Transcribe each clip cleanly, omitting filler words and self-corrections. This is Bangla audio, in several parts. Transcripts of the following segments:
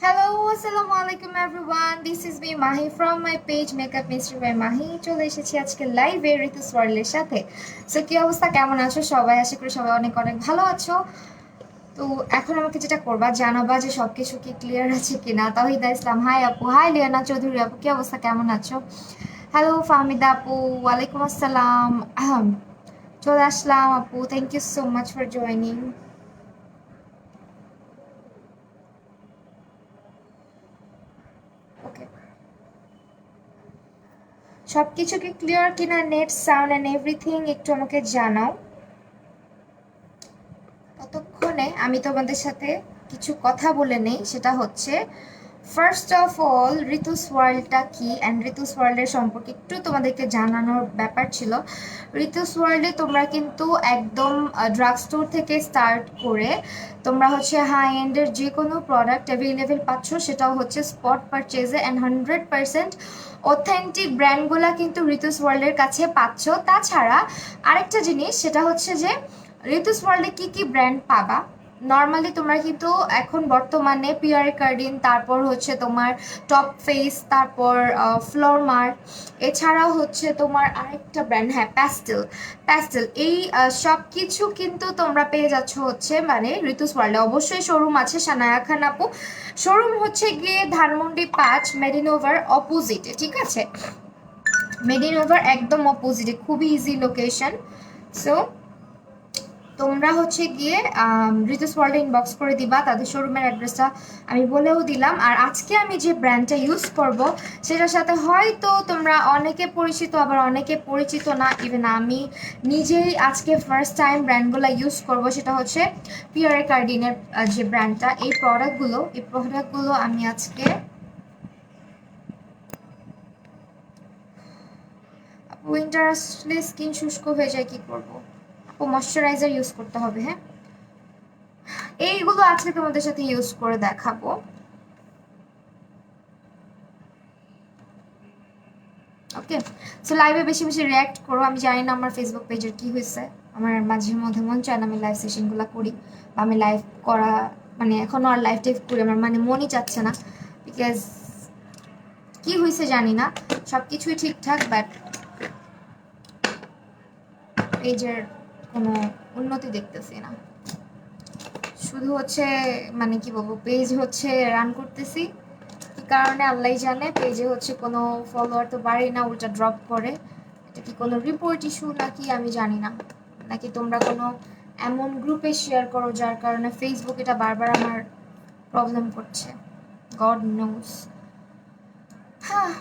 Hello, assalamu alaikum everyone. This is me Mahi from my page Makeup Mystery by Mahi. চলে এসেছি আজকে লাইভে ঋতুস ওয়ার্ল্ডের সাথে। সো কি অবস্থা, কেমন আছো সবাই? আশা করি সবাই অনেক অনেক ভালো আছো। তো এখন আমাকে যেটা করবা, জানাবা যে সবকিছু কি ক্লিয়ার আছে কিনা। তাওহিদা ইসলাম, হাই আপু। হাই লিয়ানা চৌধুরী আপু, কি অবস্থা, কেমন আছো? হ্যালো ফাহমিদা আপু, ওয়ালাইকুম আসসালাম। চলে আসলাম আপু, thank you so much for joining. Okay, সবকিছু কি ক্লিয়ার কিনা, নেট সাউন্ড এন্ড এভরিথিং একটু আমাকে জানাও। ততক্ষণে আমি তোমাদের সাথে কিছু কথা বলে নেই। সেটা হচ্ছে, ফার্স্ট অফ অল ঋতুস ওয়ার্ল্ডটা কি অ্যান্ড ঋতুস ওয়ার্ল্ডের সম্পর্কে একটু তোমাদেরকে জানানোর ব্যাপার ছিল। ঋতুস ওয়ার্ল্ডে তোমরা কিন্তু একদম ড্রাগ স্টোর থেকে স্টার্ট করে তোমরা হচ্ছে হাই এন্ডের যে কোনো প্রোডাক্ট অ্যাভেলেবেল পাচ্ছ, সেটাও হচ্ছে স্পট পারচেজে অ্যান্ড 100% অথেন্টিক ব্র্যান্ডগুলা কিন্তু ঋতুস ওয়ার্ল্ডের কাছে পাচ্ছ। তাছাড়া আরেকটা জিনিস, সেটা হচ্ছে যে ঋতুস ওয়ার্ল্ডে কি কি ব্র্যান্ড পাবা। নর্মালি তোমরা কিন্তু এখন বর্তমানে পিয়ারে কার্ডিন, তারপর হচ্ছে তোমার টপ ফেস, তারপর ফ্লোরমার্ক, এছাড়াও হচ্ছে তোমার আরেকটা ব্র্যান্ড, হ্যাঁ প্যাস্টেল। প্যাস্টেল এই সব কিছু কিন্তু তোমরা পেয়ে যাচ্ছ হচ্ছে মানে ঋতুস ওয়ার্ল্ডে। অবশ্যই শোরুম আছে সানায়া খান আপু, শোরুম হচ্ছে গিয়ে ধানমন্ডি 5 মেডিনোভার অপোজিটে, ঠিক আছে? মেডিনোভার একদম অপোজিটে, খুবই ইজি লোকেশন। সো তোমরা হচ্ছে গিয়ে ঋতুস ওয়ার্ল্ডে ইনবক্স করে দিবা, তাদের শোরুমের অ্যাড্রেসটা আমি বলেও দিলাম। আর আজকে আমি যে ব্র্যান্ডটা ইউজ করব সেটার সাথে হয়তো তোমরা অনেকে পরিচিত, আবার অনেকে পরিচিত না। ইভেন আমি নিজেই আজকে ফার্স্ট টাইম ব্র্যান্ডগুলো ইউজ করব। সেটা হচ্ছে পিয়ারে কার্ডিনের যে ব্র্যান্ডটা, এই প্রোডাক্টগুলো আমি আজকে উইন্টার আসলে স্কিন শুষ্ক হয়ে যায়, কি করব? ও ময়শ্চারাইজার ইউজ করতে হবে, হ্যাঁ। এইগুলো আজকে তোমাদের সাথে ইউজ করে দেখাবো। ওকে, সো লাইভে বেশি বেশি রিয়্যাক্ট করো। আমি জানি না আমার ফেসবুক পেজের কি হয়েছে, আমার মাঝে মধ্যে মন চায় না আমি লাইভ সেশনগুলো করি, বা আমি লাইভ করা মানে এখনও আর লাইভ টাইভ করি আমার মানে মনই চাচ্ছে না। বিকজ কি হয়েছে জানি না, সব কিছুই ঠিকঠাক, বাট পেজের কোনো উন্নতি দেখতেছি না। শুধু হচ্ছে মানে কি বলবো, পেজ হচ্ছে রান করতেছি, কি কারণে আল্লাহ জানে। পেজে হচ্ছে কোনো ফলোয়ার তো বাড়ে না, উল্টা ড্রপ করে। এটা কি কোনো রিপোর্ট ইস্যু নাকি আমি জানি না, নাকি তোমরা কোনো এমন গ্রুপে শেয়ার করো যার কারণে ফেসবুক এটা বারবার আমার প্রবলেম করছে, গড নোস। হ্যাঁ,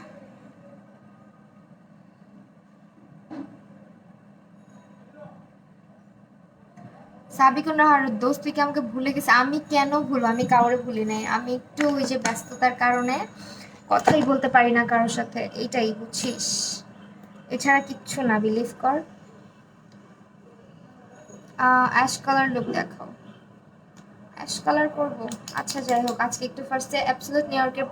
সাবিকুন রাহার দোস্ত, তুই কি আমাকে ভুলে গেছে? আমি কেন ভুলবো, আমি কাউরে ভুলি নাই। আমি একটু ওই যে ব্যস্ততার কারণে কথাই বলতে পারি না কারোর সাথে, এইটাই বুঝছিস, এছাড়া কিচ্ছু না, বিলিভ কর। অ্যাশ কালার লুক দেখাও। অ্যাশ কালার করবো, আচ্ছা যাই হোক, আজকে একটু ফার্স্টে অ্যাবসলিউট নিউ ইয়র্কের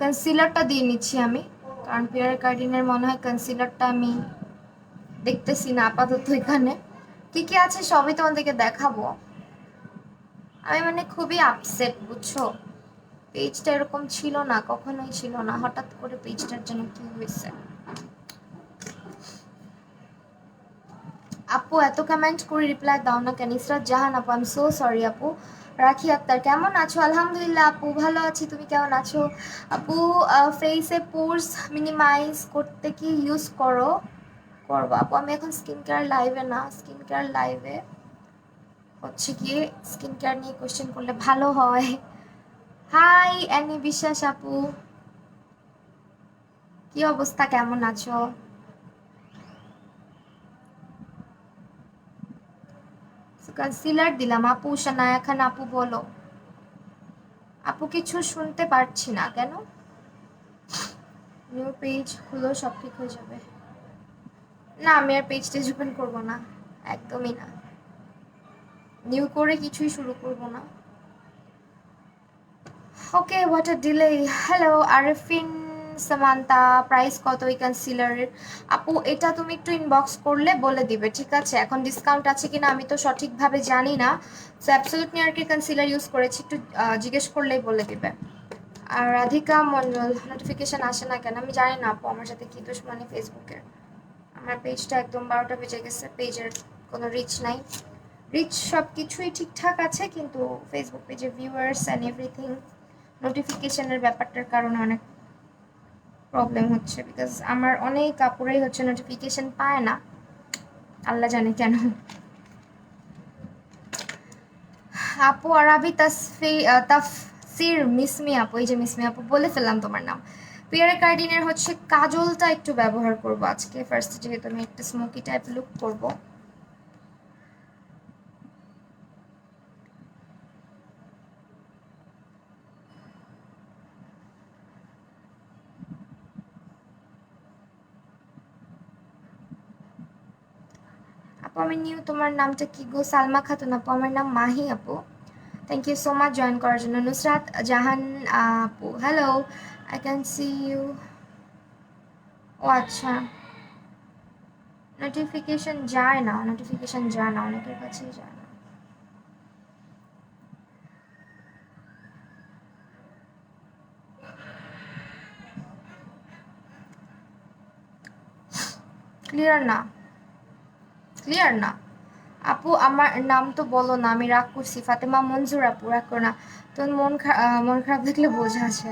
কনসিলারটা দিয়ে নিচ্ছি আমি, কারণ পিয়ার কার্ডিনের মনে হয় কনসিলারটা আমি দেখতেছি না আপাতত এখানে। কি কি আছে সবই তোমাদেরকে দেখাবো। আমি মানে খুবই আপসেট, বুঝছো? পেজটা এরকম ছিল না, কখনোই ছিল না, হঠাৎ করে পেজটার জন্য কি হয়েছে। আপু এত কমেন্ট করে রিপ্লাই দাও না কেন? ইসরাত জাহান আপু, আই এম সো সরি আপু। রাখি আক্তার, কেমন আছো? আলহামদুলিল্লাহ আপু, ভালো আছি, তুমি কেমন আছো? আপু ফেসে পোর্স মিনিমাইজ করতে কি ইউজ করো? করবো আপু, আমি এখন স্কিন কেয়ার লাইভে না, স্কিন কেয়ার লাইভে হচ্ছে গিয়ে স্কিন কেয়ার নিয়ে কোয়েশ্চেন করলে ভালো হয়। হাই অ্যানি বিশ্বাস আপু, কি অবস্থা, কেমন আছো? কনসিলার দিলাম আপু। সানায়া খান আপু বলো। আপু কিছু শুনতে পারছি না কেন? নিউ পেজ খুলো, সব ঠিক হয়ে যাবে। না, আমি আর পেজ টেজ ওপেন করবো না, একদমই না। নিউ করে কিছুই শুরু করব না। Okay, what a delay. Hello Arefin Samantha, price কত এই কনসিলারের? আপু এটা তুমি একটু ইনবক্স করলে বলে দিবে, ঠিক আছে? এখন ডিসকাউন্ট আছে কিনা আমি তো সঠিকভাবে জানি না। সো অ্যাবসলিউট নিউ ইয়র্কের কনসিলার ইউজ করেছি, একটু জিজ্ঞেস করলেই বলে দিবে। আর রাধিকা মন্ডল, নোটিফিকেশন আসে না কেন? আমি জানি না আপু, আমার সাথে কি দুশ্মনী ফেসবুকের। আমার পেজটা একদম 12টা বেজে গেছে, পেজের কোনো রিচ নাই। রিচ সব কিছুই ঠিকঠাক আছে, কিন্তু ফেসবুক পেজে ভিউয়ার্স অ্যান্ড এভরিথিং নোটিফিকেশনের ব্যাপারটার কারণে অনেক প্রবলেম হচ্ছে। বিকজ আমার অনেক আপুরাই হচ্ছে নোটিফিকেশন পায় না, আল্লাহ জানে কেন। আপু আরাবি তাফসির মিসমি আপু, এই যে মিসমি আপু বলে ফেললাম তোমার নাম। পিয়ারে কার্ডিনের হচ্ছে কাজলটা একটু ব্যবহার করব আজকে ফার্স্ট, যেহেতু আমি একটা স্মোকি টাইপ লুক করব। আপু আমি নিউ, তোমার নামটা কি গো? সালমা খাতুন আপু, আমার নাম মাহি আপু। Thank you so much join করার জন্য। নুসরাত জাহান আপু, hello, I can see you. ও আচ্ছা, নোটিফিকেশন যায় না, নোটিফিকেশন যায় না, অনেকের কাছেই যায় না। ক্লিয়ার না, ক্লিয়ার না আপু। আমার নাম তো বলো না, আমি রাগ করছি। ফাতেমা মঞ্জুর আপু, রাগ করো না। তোর মন খারাপ দেখলে বোঝা আছে।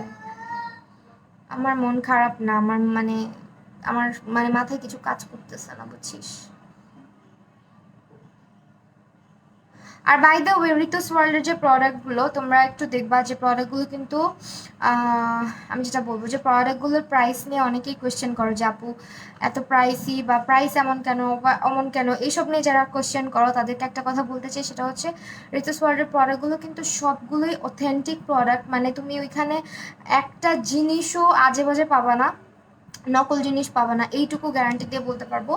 আমার মন খারাপ না, আমার মানে মাথায় কিছু কাজ করতেছে না, বুঝছিস? আর বাই দ্য ওয়ে, ঋতুস ওয়ার্ল্ডের যে প্রোডাক্টগুলো তোমরা একটু দেখবা, যে প্রোডাক্টগুলো কিন্তু আহ, আমি যেটা বলবো, যে প্রোডাক্টগুলোর প্রাইস নিয়ে অনেকেই কোয়েশ্চেন করো যে আপু এত প্রাইসই, বা প্রাইস এমন কেন বা অমন কেন, এইসব নিয়ে যারা কোয়েশ্চেন করো তাদেরকে একটা কথা বলতে চাই, সেটা হচ্ছে ঋতুস ওয়ার্ল্ডের প্রোডাক্টগুলো কিন্তু সবগুলোই অথেন্টিক প্রোডাক্ট। মানে তুমি ওইখানে একটা জিনিসও আজে বাজে পাবা না, নকল জিনিস পাবা না, এইটুকু গ্যারান্টি দিয়ে বলতে পারবো।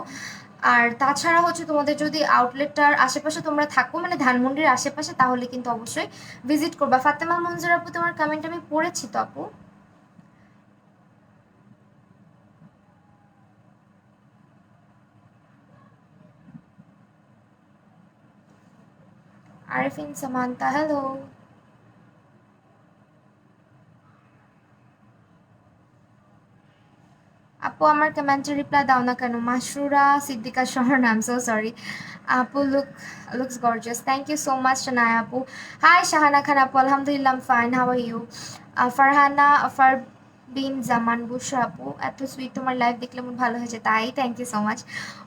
আর তাছাড়া হচ্ছে তোমাদের যদি আউটলেটটার আশেপাশে তোমরা থাকো, মানে ধানমন্ডির আশেপাশে, তাহলে কিন্তু অবশ্যই ভিজিট করবা। ফাতেমা মঞ্জুর আপু, তোমার কমেন্ট আমি পড়েছি তো আপু। আরেফিন সামান্তা, হ্যালো আপু, আমার কমেন্টে রিপ্লাই দাও না কেন? Masrura Siddika Shahar, I am so sorry আপু। Looks gorgeous, thank you so much Shanaya আপু। হাই শাহানা খান আপু, আলহামদুলিল্লাহ fine, how are you? Farhana Bin Zaman Bushra আপু, এত সুইট, তোমার লাইভ দেখলে মন ভালো হয়েছে তাই, থ্যাংক ইউ সো মাচ।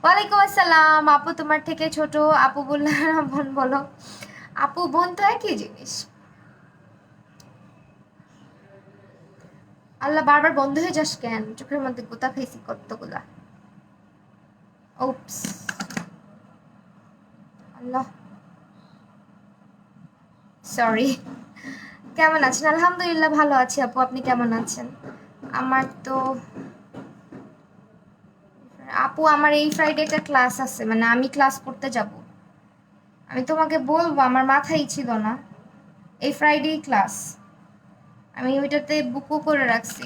ওয়ালাইকুম আসসালাম আপু, তোমার থেকে ছোট আপু বললে না, বোন বলো। আপু বোন তো একই জিনিস। আল্লাহ, বারবার বন্ধ হয়ে যাস কেন? চোখের মধ্যে গোতা খাইছি কতগুলা। ওপস, আল্লাহ, সরি। কেমন আছেন? আলহামদুলিল্লাহ ভালো আছি আপু, আপনি কেমন আছেন? আমার তো আপু, আমার এই ফ্রাইডেটা ক্লাস আছে, মানে আমি ক্লাস করতে যাব। আমি তোমাকে বলবো, আমার মাথায় ছিল না। এই ফ্রাইডেই ক্লাস, আমি ওইটাতে বুকও করে রাখছি,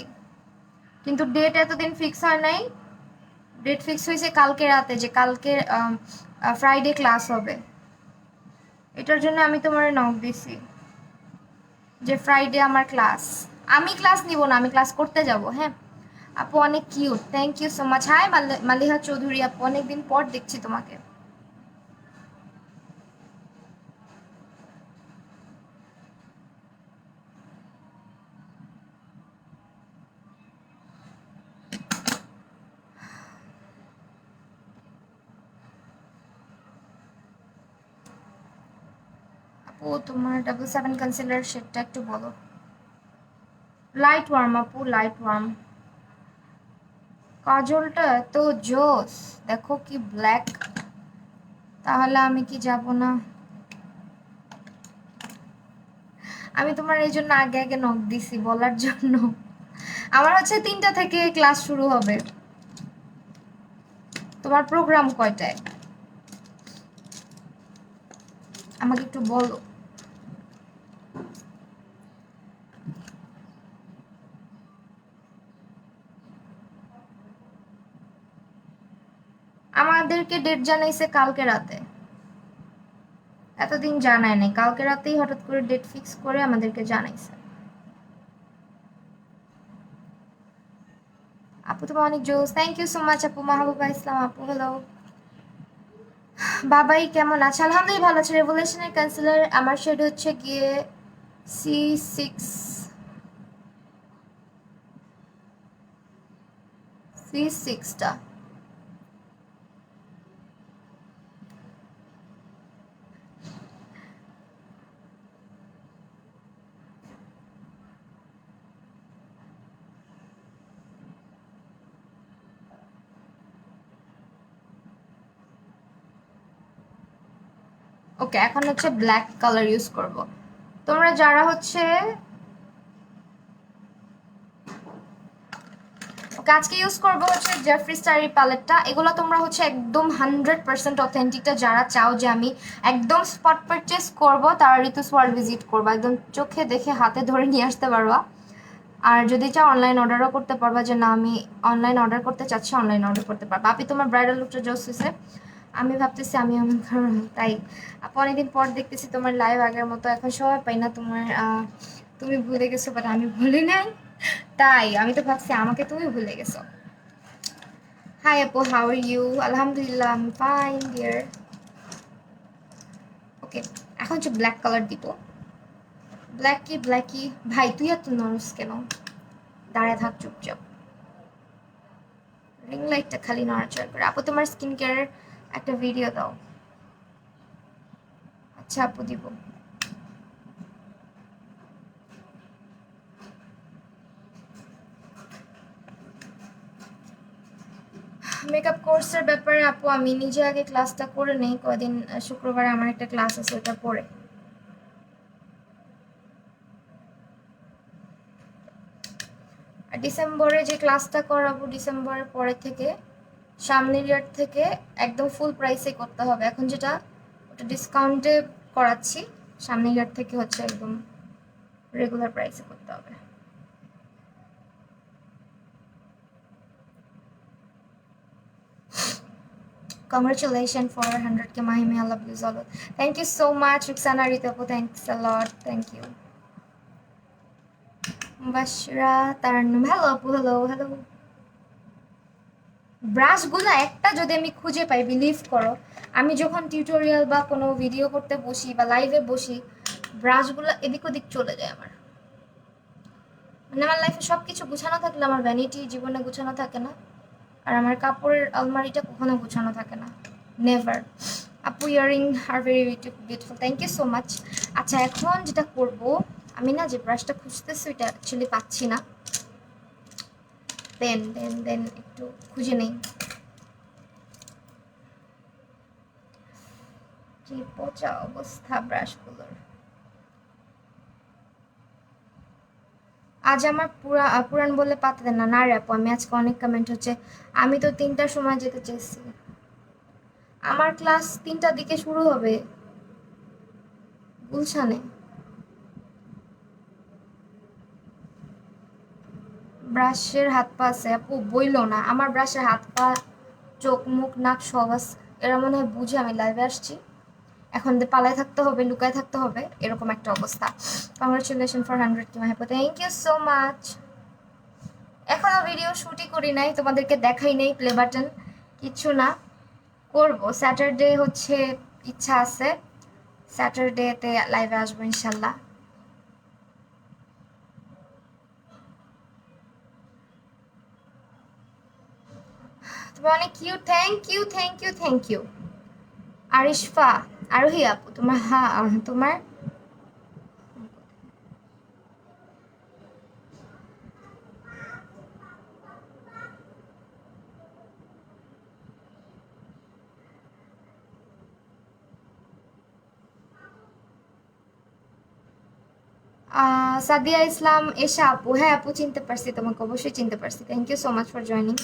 কিন্তু ডেট এতদিন ফিক্স হয় নাই। ডেট ফিক্স হয়েছে কালকে রাতে, যে কালকে ফ্রাইডে ক্লাস হবে। এটার জন্য আমি তোমার নক দিছি, যে ফ্রাইডে আমার ক্লাস। আমি ক্লাস নিব না, আমি ক্লাস করতে যাব, হ্যাঁ। আপু অনেক cute, thank you so much. Hi Maliha Chowdhury আপু, অনেকদিন পর দেখছি তোমাকে। আপু তোমার 77 কনসিলার শেডটা একটু বলো। লাইট ওয়ার্ম আপু, লাইট ওয়ার্ম। কাজলটা এত জোস, দেখো কি ব্ল্যাক। তাহলে আমি কি যাব না? আমি তোমার এই জন্য আগে আগে নক দিছি বলার জন্য। আমার হচ্ছে 3টা থেকে ক্লাস শুরু হবে। তোমার প্রোগ্রাম কয়টায় আমাকে একটু বলো। আমাদেরকে ডেট জানাইছে কালকে রাতে, এতদিন জানায় নাই, কালকে রাতেই হঠাৎ করে ডেট ফিক্স করে আমাদেরকে জানাইছে। আপু তুমি অনেক জোস, থ্যাংক ইউ সো মাচ আপু। মাহবুবা ইসলাম আপু হ্যালো। বাবাই কেমন আছে? আলহামদুলিল্লাহ ভালো আছে। রেভলিউশনের কনসিলার আমার শেড হচ্ছে গিয়ে C6, C6টা। ওকে, এখন হচ্ছে ব্ল্যাক কালার ইউজ করব। তোমরা যারা হচ্ছে ওকে, আজকে ইউজ করবো হচ্ছে জেফরি স্টার এই প্যালেটটা। এগুলো তোমরা হচ্ছে একদম 100% অথেন্টিকটা যারা চাও যে আমি একদম স্পট পারচেস করবো, তারা ঋতুস ওয়ার্ল্ড ভিজিট করবো, একদম চোখে দেখে হাতে ধরে নিয়ে আসতে পারবা। আর যদি চাও অনলাইন অর্ডারও করতে পারবা, যে না আমি অনলাইন অর্ডার করতে চাচ্ছি, অনলাইন অর্ডার করতে পারবা। আপনি তোমার ব্রাইডাল লুকটা জোস হয়েছে, আমি ভাবতেছি আমি আমার তাই আপু অনেকদিন পর দেখতেছি তোমার লাইভ আগের মতো এখন সময় পাই না তোমার। তুমি ভুলে গেছো বাট আমি ভুলি নাই, তাই আমি তো ভাবছি আমাকে তুমি ভুলে গেছো। হাই আপু, হাউ আর ইউ? আলহামদুলিল্লাহ আমি ফাইন ডিয়ার। ওকে, এখন হচ্ছে ব্ল্যাক কালার দিব। ব্ল্যাকি ব্ল্যাকি ভাই তুই এত নরস কেন? দাঁড়ায় থাক চুপচাপ। রিং লাইটটা খালি নড়াচড়া করে। আপু তোমার স্কিন কেয়ারের একটা ভিডিও দাও। আচ্ছা আপু দিব। মেকআপ কোর্সের ব্যাপারে আপু আমি নিজে আগে ক্লাসটা করে নেই কদিন, শুক্রবারে আমার একটা ক্লাস আছে ওটা পড়ে। আর ডিসেম্বরে যে ক্লাসটা করাবো ডিসেম্বরের পরে থেকে, সামনের ইয়ার থেকে একদম ফুল প্রাইসে করতে হবে। এখন যেটা ওটা ডিসকাউন্টে করাচ্ছি, সামনের ইয়ার থেকে হচ্ছে একদম রেগুলার প্রাইসে করতে হবে। Congratulations for 100K Mahimi, I love you Zolo. Thank you so much Ruxana Ritapu, thanks a lot, thank you. Bashra Tarannum, hello আপু, hello hello. ব্রাশগুলো একটা যদি আমি খুঁজে পাই, বিলিভ করো আমি যখন টিউটোরিয়াল বা কোনো ভিডিও করতে বসি বা লাইভে বসি, ব্রাশগুলো এদিক ওদিক চলে যায় আমার। মানে আমার লাইফে সব কিছু গুছানো থাকলে আমার ভ্যানিটি জীবনে গুছানো থাকে না, আর আমার কাপড়ের আলমারিটা কখনো গুছানো থাকে না, নেভার। আপু earring are very beautiful, thank you so much. আচ্ছা এখন যেটা করব, আমি না যে ব্রাশটা খুঁজতেছি ওইটা অ্যাকচুয়ালি পাচ্ছি না, দেন দেন দেন একটু খুঁজে নেই। কি পচা অবস্থা ব্রাশগুলোর। আজ আমার পুরান বলে পাতা দেন না। না রে আপু, আমি আজকে অনেক কমেন্ট হচ্ছে। আমি তো 3টার সময় যেতে চেয়েছি, আমার ক্লাস 3টার দিকে শুরু হবে গুলশানে। ব্রাশের হাত পা আছে আপু, বইলো না আমার ব্রাশের হাত পা চোখ মুখ নাক সব আছে। এরা মনে হয় বুঝে আমি লাইভে আসছি, এখন পালায় থাকতে হবে, লুকায় থাকতে হবে, এরকম একটা অবস্থা। কংগ্রেচুলেশন ফর 100K মাহিপা, থ্যাংক ইউ সো মাচ। এখনো ভিডিও শুটই করি নাই, তোমাদেরকে দেখাই নেই প্লে বাটন কিছু না, করব স্যাটারডে হচ্ছে ইচ্ছা আছে, স্যাটারডেতে লাইভে আসবো ইনশাল্লাহ। তুমি অনেক cute, thank you thank you thank you. Arishfa, Arohi আপু তোমার, হ্যাঁ তোমার সাদিয়া ইসলাম এশা আপু, হ্যাঁ আপু চিনতে পারছি, তোমাকে অবশ্যই চিনতে পারছি, thank you so much for joining.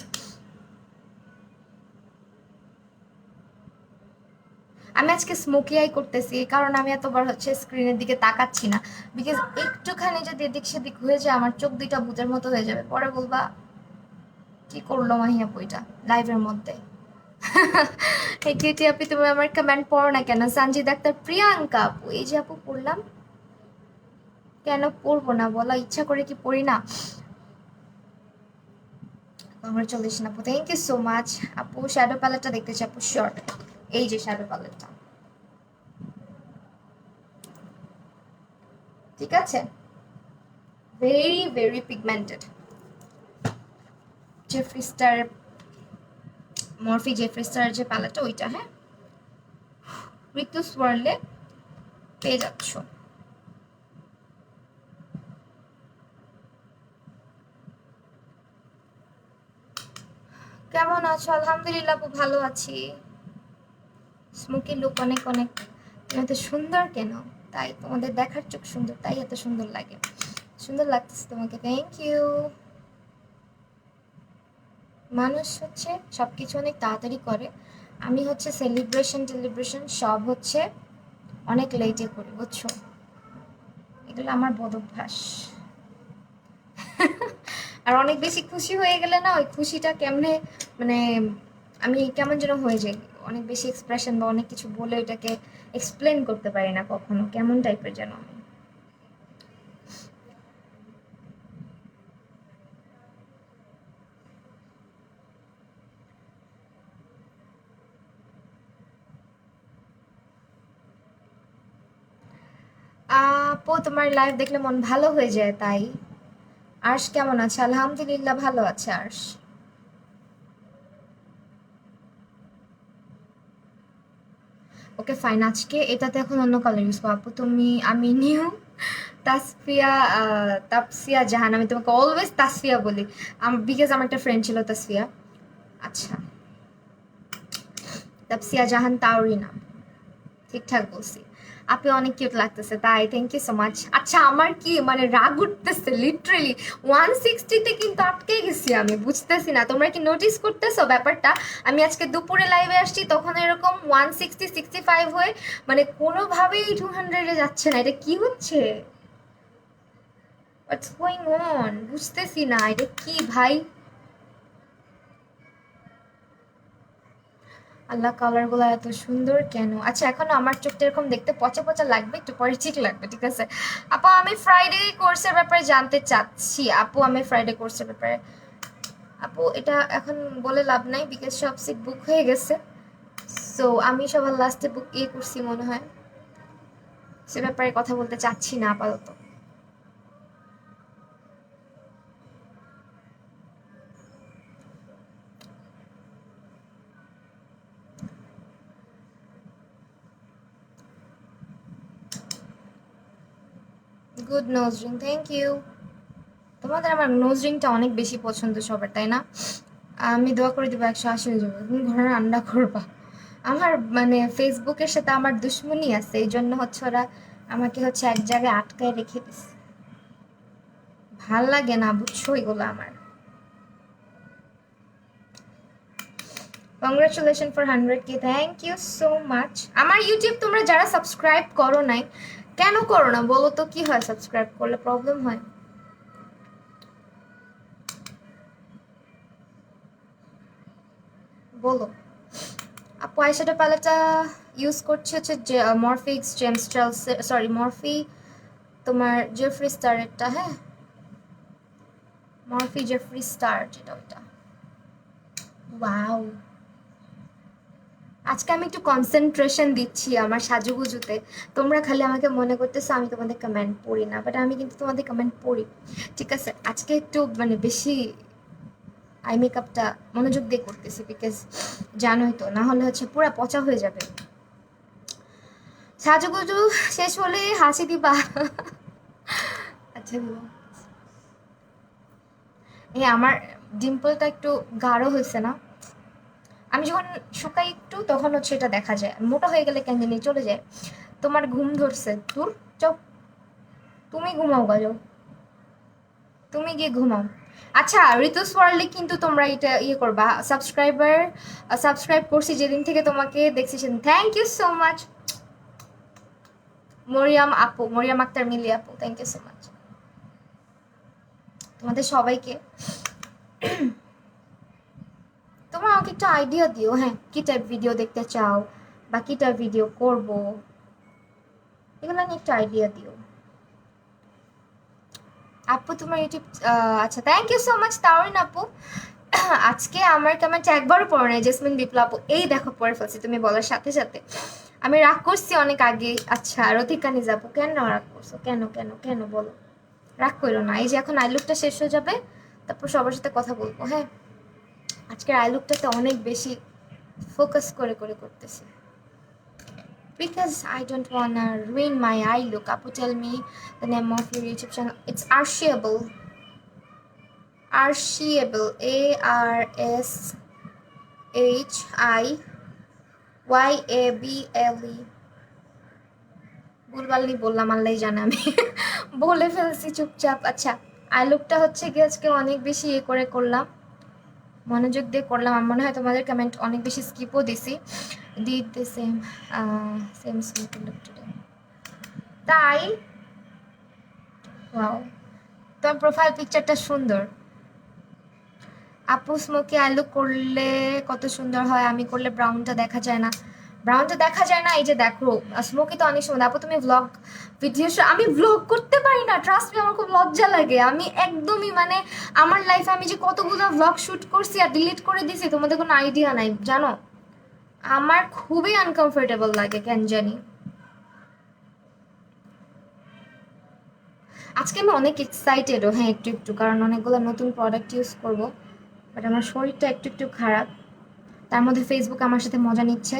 আমি আজকে স্মোকি আই করতেছি কারণ আমি এতবার হচ্ছে স্ক্রিনের দিকে তাকাচ্ছি না, বিকজ একটুখানি যদি এদিক সেদিক হয়ে যায় আমার চোখ দুইটা ভূতের মতো হয়ে যাবে, পরে বলবা কি করলো মাহিয়া বইটা লাইভের মধ্যে। এই কিউটি আপু তুমি আমার কমেন্ট পড়ো না কেন? সঞ্জিত আক্তার, প্রিয়াঙ্কা আপু, এই যে আপু পড়লাম, কেন পড়বো না বলো, ইচ্ছা করে কি পড়ি না? কংগ্রেচুলেশন আপু, থ্যাংক ইউ সো মাচ। আপু শ্যাডো প্যালেটটা দেখতে চাই আপু, শিওর। এই যে শ্যাডো প্যালেটটা, ঠিক আছে, very very pigmented. Jeffrey star, Murphy Jeffrey star যে প্যালেটটা ওইটা, হ্যাঁ, ঋতুস ওয়ার্ল্ডে পেয়ে যাচ্ছ। কেমন আছো? আলহামদুলিল্লাহ আপু, ভালো আছি। স্মোকি লুক অনেক অনেক, তুমি এত সুন্দর কেন? তাই তোমাদের দেখার চোখ সুন্দর, তাই এত সুন্দর লাগে। সুন্দর লাগতেছে তোমাকে, থ্যাংক ইউ। মানুষ হচ্ছে সব কিছু অনেক তাড়াতাড়ি করে, আমি হচ্ছে সেলিব্রেশন টেলিব্রেশন সব হচ্ছে অনেক লেটে করি, বুঝছো? এগুলো আমার বদ অভ্যাস। আর অনেক বেশি খুশি হয়ে গেলে না, ওই খুশিটা কেমনে মানে আমি কেমন যেন হয়ে যাই, অনেক বেশি এক্সপ্রেশন বা অনেক কিছু বলে ওইটাকে এক্সপ্লেন করতে পারি না কখনো, কেমন টাইপের যেন আমি। আপু তোমার লাইভ দেখলে মন ভালো হয়ে যায় তাই। আর্শ কেমন আছে? আলহামদুলিল্লাহ ভালো আছে আর্শ। ওকে ফাইন, আজকে এটাতে এখন অন্য কালার ইউজ করো আপু তুমি। আমি নিউ তাসফিয়া, তাপসিয়া জাহান, আমি তোমাকে অলওয়েজ তাসফিয়া বলি বিকজ আমার একটা ফ্রেন্ড ছিল তাসফিয়া। আচ্ছা, তাপসিয়া জাহান তাওরিনা, ঠিকঠাক বলছি। আপনি অনেক কিউট লাগতেছে তাই, থ্যাংক ইউ সো মাচ। আচ্ছা আমার কি মানে রাগ উঠতেছে লিটারেলি, 160-তে কিন্তু আটকে গেছি আমি, বুঝতেছি না তোমরা কি নোটিস করতেছো ব্যাপারটা? আমি আজকে দুপুরে লাইভে আসছি তখন এরকম 160-65 হয়ে মানে কোনোভাবেই 200-এ যাচ্ছে না, এটা কি হচ্ছে? হোয়াটস গোয়িং অন, বুঝতেছি না এটা কি ভাই। আল্লাহ, কালার গুলো এত সুন্দর কেন? আচ্ছা এখনো আমার চোখটা এরকম দেখতে পচা পচা লাগবে, একটু পরে ঠিক লাগবে, ঠিক আছে। আপু আমি ফ্রাইডে কোর্সের ব্যাপারে জানতে চাচ্ছি। আপু আমি ফ্রাইডে কোর্সের ব্যাপারে, আপু এটা এখন বলে লাভ নাই বিকজ সব সিট বুক হয়ে গেছে। সো আমি সবার লাস্টে বুক করছি মনে হয়, সে ব্যাপারে কথা বলতে চাচ্ছি না আপাতত। Good nose ring, thank you. তোমাদের আমার নোজ রিংটা অনেক বেশি পছন্দ সবার, তাই না? আমি দোয়া করে দেবো 180 হয়ে যাবে, তুমি ঘরে রান্না করবা। আমার মানে ফেসবুকের সাথে আমার দুশ্মনী আছে, এই জন্য হচ্ছে ওরা আমাকে হচ্ছে এক জায়গায় আটকায় রেখে দিছে। ভাল লাগে না বুঝছো এগুলো আমার। Congratulation for 100K, thank you so much. আমার ইউটিউব তোমরা যারা সাবস্ক্রাইব করো নাই, কেন করো না বলো তো? কি হয় সাবস্ক্রাইব করলে? প্রবলেম হয়? বলো। আপু আইশ্যাডো প্যালেটটা ইউজ করছি হচ্ছে যে মরফিক্স জেমস্টাইল, সরি মরফি তোমার জেফ্রি স্টারেরটা, হ্যাঁ, মরফি জেফ্রি স্টার যেটা ওইটা। ওয়াও, আজকে আমি একটু কনসেন্ট্রেশন দিচ্ছি আমার সাজুগুজুতে। তোমরা খালি আমাকে মনে করতেছো আমি তোমাদের কমেন্ট পড়ি না, বাট আমি কিন্তু তোমাদের কমেন্ট পড়ি, ঠিক আছে। আজকে একটু মানে বেশি আই মেকআপটা মনোযোগ দিয়ে করতেছি বিকজ জানোই তো, না হলে হচ্ছে পুরা পচা হয়ে যাবে। সাজুগুজু শেষ হলে হাসি দিবা। আচ্ছা দিব। এই আমার ডিম্পলটা একটু গাঢ় হয়েছে না? আমি যখন শুকাই একটু তখন হচ্ছে এটা দেখা যায়, মোটা হয়ে গেলে কেন জানি চলে যায়। তোমার ঘুম ধরছে, দূর চপ, তুমি ঘুমাও গা, যাও তুমি গিয়ে ঘুমাও। আচ্ছা ঋতুস ওয়ার্ল্ডে কিন্তু তোমরা এটা ইয়ে করবা, সাবস্ক্রাইব করছি যেদিন থেকে তোমাকে দেখছি সেদিন, thank you so much. Maryam আপু, মরিয়াম আক্তার মিলি আপু, থ্যাংক ইউ সো মাচ তোমাদের সবাইকে। তোমরা আমাকে একটা আইডিয়া দিও, হ্যাঁ, কি টাইপ ভিডিও দেখতে চাও বা কি টাইপ ভিডিও করব, এগুলো নিয়ে একটা আইডিয়া দিও। আপু তোমার ইউটিউব, আচ্ছা থ্যাংক ইউ সো মাচ তাওরিন আপু। আজকে আমার কমেন্ট একবারও পড়ো নাই জেসমিন বিপ্লব আপু, এই দেখো পড়ে ফেলছি তুমি বলার সাথে সাথে। আমি রাগ করছি অনেক আগে। আচ্ছা রতিকা নিজাপু, কেন রাগ করছো? কেন কেন কেন বলো? রাগ করো না, এই যে এখন আইলুকটা শেষ হয়ে যাবে, তারপর সবার সাথে কথা বলবো। হ্যাঁ, আজকের আইলুকটাতে অনেক বেশি ফোকাস করে করে করতেছি, because I don't wanna ruin my eye look. Apu, tell me the name of your YouTube channel. It's Arshiable. Arshiable. ARSHIYABLE. ভুলভালই বললাম, আল্লাহ জানে, আমি বলে ফেলছি চুপচাপ। আচ্ছা, আই লুকটা হচ্ছে কি আজকে অনেক বেশি ইয়ে করে করলাম, মনোযোগ দিয়ে করলাম। আমার মনে হয় তোমাদের কমেন্ট অনেক বেশি স্কিপও দিছি। Did the same same skip look today, তাই ওয়াও তোমার প্রোফাইল পিকচারটা সুন্দর। আপু স্মোকি আই লুক করলে কত সুন্দর হয়, আমি করলে ব্রাউনটা দেখা যায় না। ব্রাউনটা দেখা যায় না, এই যে দেখো স্মোকি তো অনেক সুন্দর। আপু তুমি ভ্লগ ভিডিও, আমি ভ্লগ করতে পারি না, ট্রাস্ট মি, আমার খুব লজ্জা লাগে। আমি একদমই মানে আমার লাইফে আমি যে কতগুলো ভ্লগ শুট করছি আর ডিলিট করে দিছি তোমাদের কোনো আইডিয়া নাই, জানো? আমার খুবই আনকমফোর্টেবল লাগে কেন জানি। আজকে আমি অনেক এক্সাইটেডও, হ্যাঁ একটু একটু, কারণ অনেকগুলো নতুন প্রোডাক্ট ইউজ করব। বাট আমার শরীরটা একটু একটু খারাপ, তার মধ্যে ফেসবুক আমার সাথে মজা নিচ্ছে,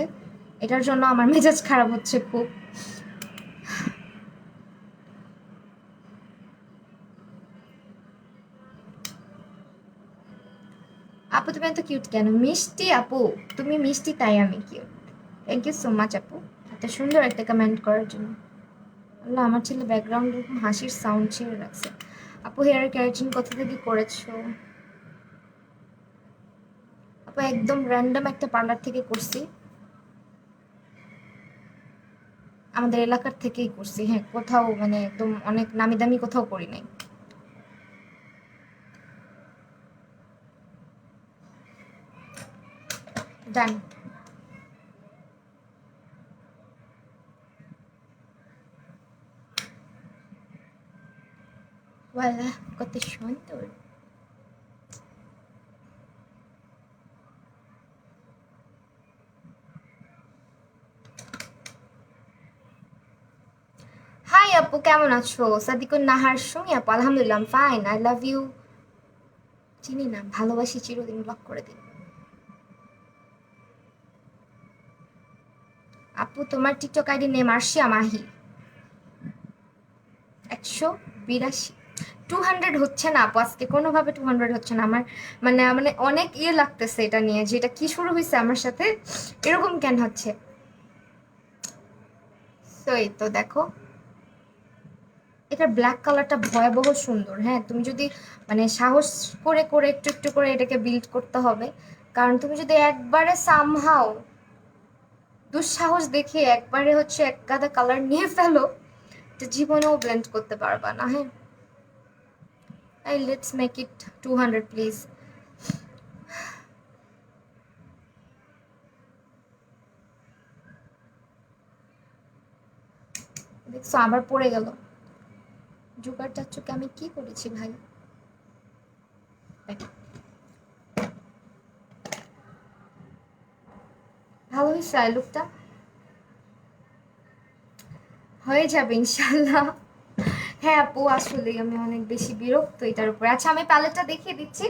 এটার জন্য আমার মেজাজ খারাপ হচ্ছে খুব। আপু তুমি এত কিউট কেন? মিষ্টি আপু, তুমি মিষ্টি তাই আমি cute. Thank you so much আপু এত সুন্দর একটা কমেন্ট করার জন্য। আল্লাহ, আমার ছেলে ব্যাকগ্রাউন্ড এরকম হাসির সাউন্ড ছেড়ে রাখছে। আপু হেয়ার ক্যারাটিন কোথা থেকে করেছো? আপু একদম র্যান্ডম একটা পার্লার থেকে করছি, আমাদের এলাকার থেকেই করছি। হ্যাঁ, কোথাও মানে একদম অনেক নামি দামি কোথাও করি নাই। ডান। ওয়ালা কত সুন্দর। হাই আপু, কেমন আছো? সাদিকুন নাহার সুমি আপু, আলহামদুলিল্লাহ ফাইন, আই লাভ ইউ। চিনি না, ভালোবাসি চিরদিন, ব্লক করে দিন। আপু তোমার TikTok ID name Arshia Mahi 182। 200 হচ্ছে না আপু, আজকে কোনোভাবে 200 হচ্ছে না আমার। মানে মানে অনেক ইয়ে লাগতেছে এটা নিয়ে, যে এটা কি শুরু হয়েছে আমার সাথে, এরকম কেন হচ্ছে। তো এই তো দেখো, এটার ব্ল্যাক কালারটা ভয়াবহ সুন্দর। হ্যাঁ, তুমি যদি মানে সাহস করে করে একটু একটু করে এটাকে বিল্ড করতে হবে, কারণ তুমি যদি একবারে সামহাও দুঃসাহস দেখিয়ে একবারে হচ্ছে এক গাদা কালার নিয়ে ফেলো, তো জীবনেও ব্লেন্ড করতে পারবা না। হ্যাঁ, এই লেটস মেক ইট 200 প্লিজ। দেখছো আবার পড়ে গেল। জোগাড় চাচ্চুকে আমি কি করেছি ভাই? ভালো হয়েছে আই লুকটা, হয়ে যাবে ইনশাল্লাহ। হ্যাঁ আপু, আসলে আমি অনেক বেশি বিরক্ত এটার উপরে। আচ্ছা আমি প্যালেটটা দেখিয়ে দিচ্ছি।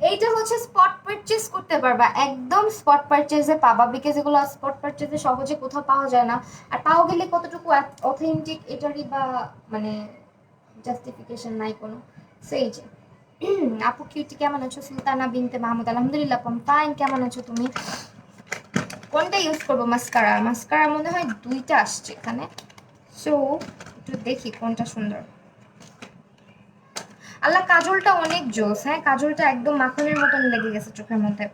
এইটা হচ্ছে স্পট পারচেজ করতে পারবা, একদম স্পট পারচেজে পাবা, বিকজ এগুলো স্পট পারচেজে সহজে কোথাও পাওয়া যায় না। আর পাওয়া গেলে কতটুকু অথেন্টিক এটারই বা মানে জাস্টিফিকেশন নাই কোনো। সেই যে আপু কিউটি কেমন আছো? সুলতানা বিনতে মাহমুদ, আলহামদুলিল্লাহ ফাইন। কেমন আছো তুমি? কোনটা ইউজ করবো? মাস্কারা, মাস্কারা মনে হয় দুইটা আসছে এখানে, সো একটু দেখি কোনটা সুন্দর। আল্লাহ, কাজলটা অনেক জোস। হ্যাঁ, কাজলটা একদম মাখনের মতন লেগে গেছে চোখের মধ্যে।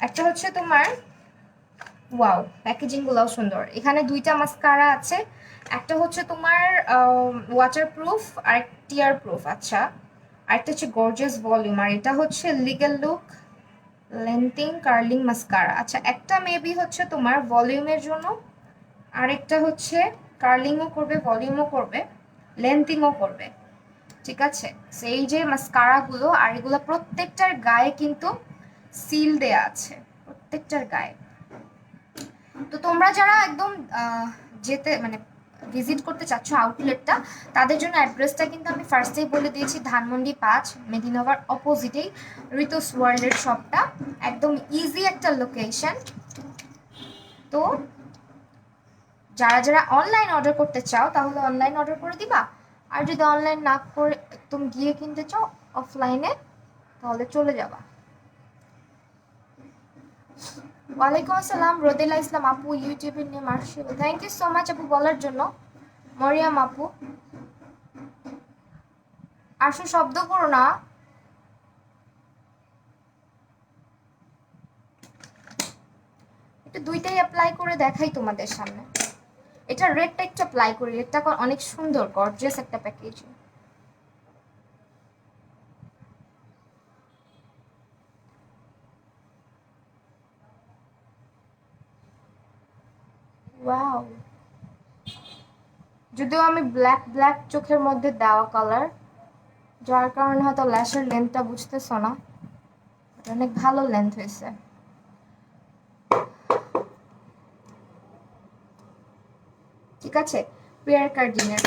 একটা হচ্ছে তোমার, ওয়াও, প্যাকেজিং গুলাও সুন্দর। এখানে দুইটা মাস্কারা আছে, একটা হচ্ছে তোমার ওয়াটার প্রুফ আর টিয়ার প্রুফ। আচ্ছা, আরেকটা হচ্ছে গর্জিয়াস ভলিউম, আর এটা হচ্ছে লিগেল লুক লেন্থিং কার্লিং মাস্কারা। আচ্ছা, একটা মেবি হচ্ছে তোমার ভলিউমের জন্য, আরেকটা হচ্ছে কার্লিংও করবে, ভলিউমও করবে, লেন্থিংও করবে। ঠিক আছে, সেই যে মাস্কারাগুলো আর এগুলো প্রত্যেকটার গায়ে কিন্তু সিল দেয়া আছে, প্রত্যেকটার গায়ে। তো তোমরা যারা একদম যেতে মানে ভিজিট করতে চাচ্ছ আউটলেটটা, তাদের জন্য অ্যাড্রেসটা কিন্তু আমি ফার্স্টেই বলে দিয়েছি, ধানমন্ডি 5 মেদিনগর অপোজিটেই ঋতুস ওয়ার্ল্ডের শপটা, একদম ইজি একটা লোকেশন। তো যারা যারা অনলাইন অর্ডার করতে চাও তাহলে অনলাইন অর্ডার করে দিবা, আর যদি অনলাইন না করে তুমি গিয়ে কিনতে চাও অফলাইনে তাহলে চলে যাবা। ওয়ালাইকুম আসসালাম রোদেলা ইসলাম আপু, ইউটিউবের name Arshil, thank you so much আপু বলার জন্য। মরিয়াম আপু, আরশু শব্দ করো না। একটু দুইটাই অ্যাপ্লাই করে দেখাই তোমাদের সামনে। এটা রেডটা একটু অ্যাপ্লাই করি, রেডটা অনেক সুন্দর গর্জিয়াস একটা প্যাকেজিং। ওয়াও, যদিও আমি ব্ল্যাক ব্ল্যাক চোখের মধ্যে দেওয়া কালার, যার কারণে হয়তো ল্যাশের লেন্থটা বুঝতেছো না, অনেক ভালো লেন্থ হয়েছে। ঠিক আছে, পিয়ার কার্ডিনের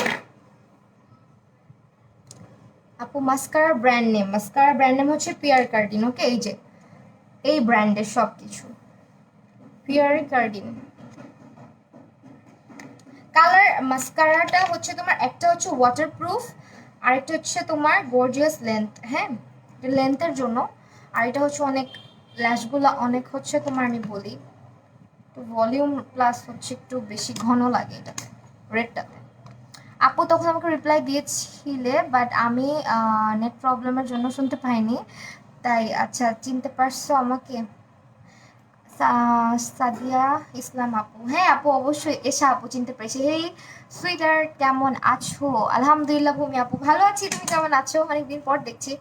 আপু mascara brand name, mascara brand name হচ্ছে পিয়ার কার্ডিন। ওকে, এই যে এই ব্র্যান্ডের সব কিছু পিয়ার কার্ডিন। কালার মাস্কারাটা হচ্ছে তোমার একটা হচ্ছে ওয়াটারপ্রুফ, আরেকটা হচ্ছে তোমার গর্জিয়াস লেন্থ, হ্যাঁ লেন্থের জন্য। আর এটা হচ্ছে অনেক ল্যাশগুলো অনেক হচ্ছে তোমার আমি বলি তো ভলিউম প্লাস হচ্ছে একটু বেশি ঘন লাগে এটাতে, রেডটাতে। আপু তখন আমাকে রিপ্লাই দিয়েছিলে বাট আমি নেট প্রবলেমের জন্য শুনতে পাইনি, তাই আচ্ছা চিনতে পারছো আমাকে? সাদিয়া ইসলাম আপু, হ্যাঁ আপু অবশ্যই, এসা আপু চিনতে পেরেছি। হেই সুইটার কেমন আছো? আলহামদুলিল্লাহ ভূমি আপু ভালো আছি, তুমি কেমন আছো? অনেকদিন পর দেখছি।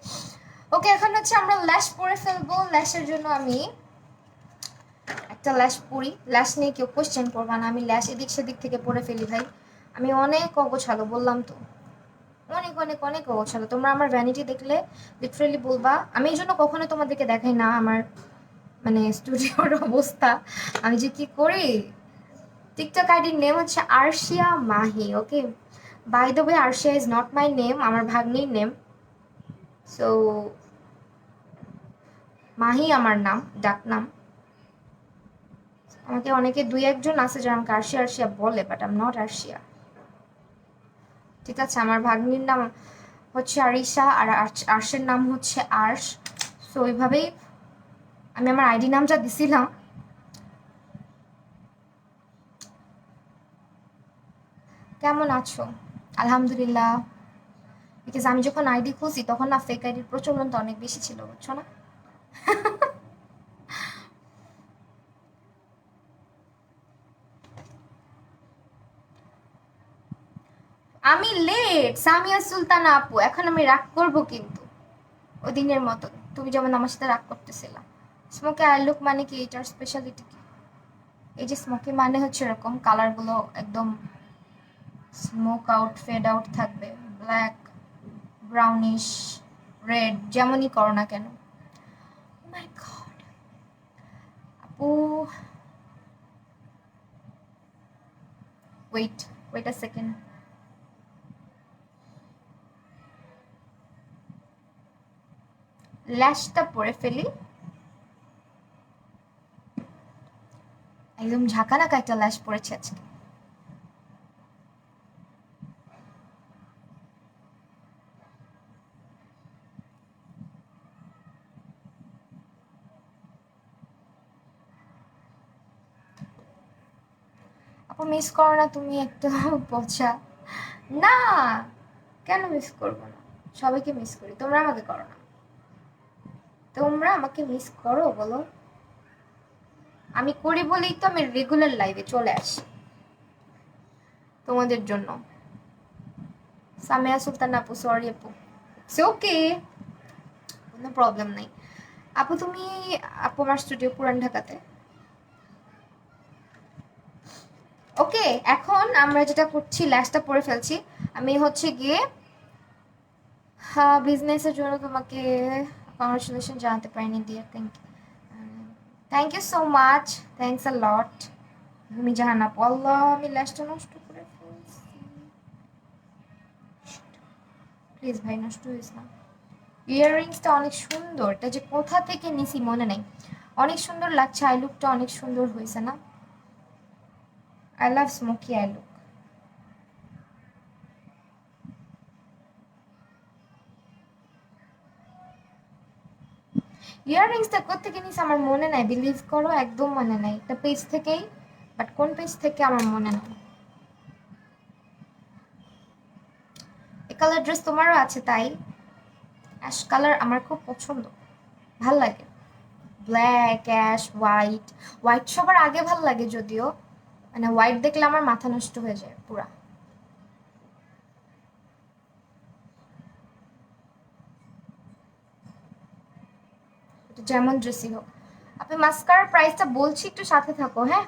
ওকে, এখন হচ্ছে আমরা ল্যাশ পরে ফেলবো। ল্যাশের জন্য আমি একটা ল্যাশ পরি, ল্যাশ নিয়ে কেউ কোশ্চেন করবা না, আমি ল্যাশ এদিক সেদিক থেকে পরে ফেলি ভাই, আমি অনেক অগোছালো বললাম তো, অনেক অনেক অনেক অগোছালো। তোমরা আমার ভ্যানিটি দেখলে লিটারেলি বলবা, আমি এই জন্য কখনো তোমাদেরকে দেখাই না আমার মানে স্টুডিওর অবস্থা, আমি যে কি করি। টিকটক আইডির নেম হচ্ছে Arshia Mahi. Okay, by the way Arshia is not my name, আমার ভাগ্নির নেম। সো মাহি আমার নাম, ডাক নাম। আমাকে অনেকে দুই একজন আছে যারা আমাকে আরশিয়া আরশিয়া বলে, but I am not Arshia. ঠিক আছে, আমার ভাগ্নির নাম হচ্ছে আরিশা, আর আর্শের নাম হচ্ছে আর্শ। সো ওইভাবেই আমি আমার আইডি নামটা দিছিলাম। কেমন আছো? আলহামদুলিল্লাহ। বিকজ আমি যখন আইডি খুলছি তখন না ফেক আইডির প্রচলনটা অনেক বেশি ছিল, বুঝছো না? আমি লেট, সামিয়া সুলতানা আপু, এখন আমি রাগ করবো কিন্তু ওই দিনের মতো, তুমি যেমন আমার সাথে রাগ করতেছিলা। স্মোকি আই লুক মানে কি, এটার স্পেশালিটি কি? এই যে স্মোকি মানে হচ্ছে এরকম কালারগুলো একদম স্মোক আউট ফেড আউট থাকবে, ব্ল্যাক ব্রাউনিশ রেড যেমনই করো না কেন। মাই গড আপু, ওয়েট ওয়েট আ সেকেন্ড। ল্যাশটা পরে ফেলি, একদম ঝাঁকানাকা একটা ল্যাশ পরেছে আজকে। আপু মিস করো না তুমি একটা পচা? না, কেন মিস করবো না, সবাইকে মিস করি, তোমরা আমাকে করো না? তোমরা আমাকে মিস করো বলো? আমি করি বলেই তো আমি রেগুলার লাইভে চলে আসি তোমাদের জন্য। সামিয়া সুলতান আপু, সরি আপু, ইটস ওকে, কোনো প্রবলেম নাই। আপু তুমি, আপু আমার স্টুডিও পুরান ঢাকাতে। ওকে, এখন আমরা যেটা করছি ল্যাশটা পরে ফেলছি। আমি হচ্ছে গিয়ে বিজনেসের জন্য তোমাকে কংগ্রাচুলেশন জানাতে পারিনি dear, thank you so much, thanks a lot. তুমি জাহান আপু, আল্লাহ আমি ল্যাশটা নষ্ট করে ফেলছি, প্লিজ ভাই নষ্ট হয়েছে না। ইয়াররিংসটা অনেক সুন্দর, এটা যে কোথা থেকে নিছি মনে নেই, অনেক সুন্দর লাগছে, আই লুকটা অনেক সুন্দর হয়েছে না। I love smoky eye look. ইয়াররিংসটা কোত্থেকে নিছি আমার মনে নাই, বিলিভ করো একদম মনে নাই, একটা পেজ থেকেই, বাট কোন পেজ থেকে আমার মনে নাই। এই কালার ড্রেস তোমারও আছে তাই? অ্যাশ কালার আমার খুব পছন্দ, ভাল লাগে। ব্ল্যাক, অ্যাশ, হোয়াইট, হোয়াইট সবার আগে ভাল লাগে যদিও, মানে হোয়াইট দেখলে আমার মাথা নষ্ট হয়ে যায় পুরা। যেমন ড্রেসই হোক। আপনি মাস্কারার প্রাইসটা বলছি, একটু সাথে থাকো হ্যাঁ।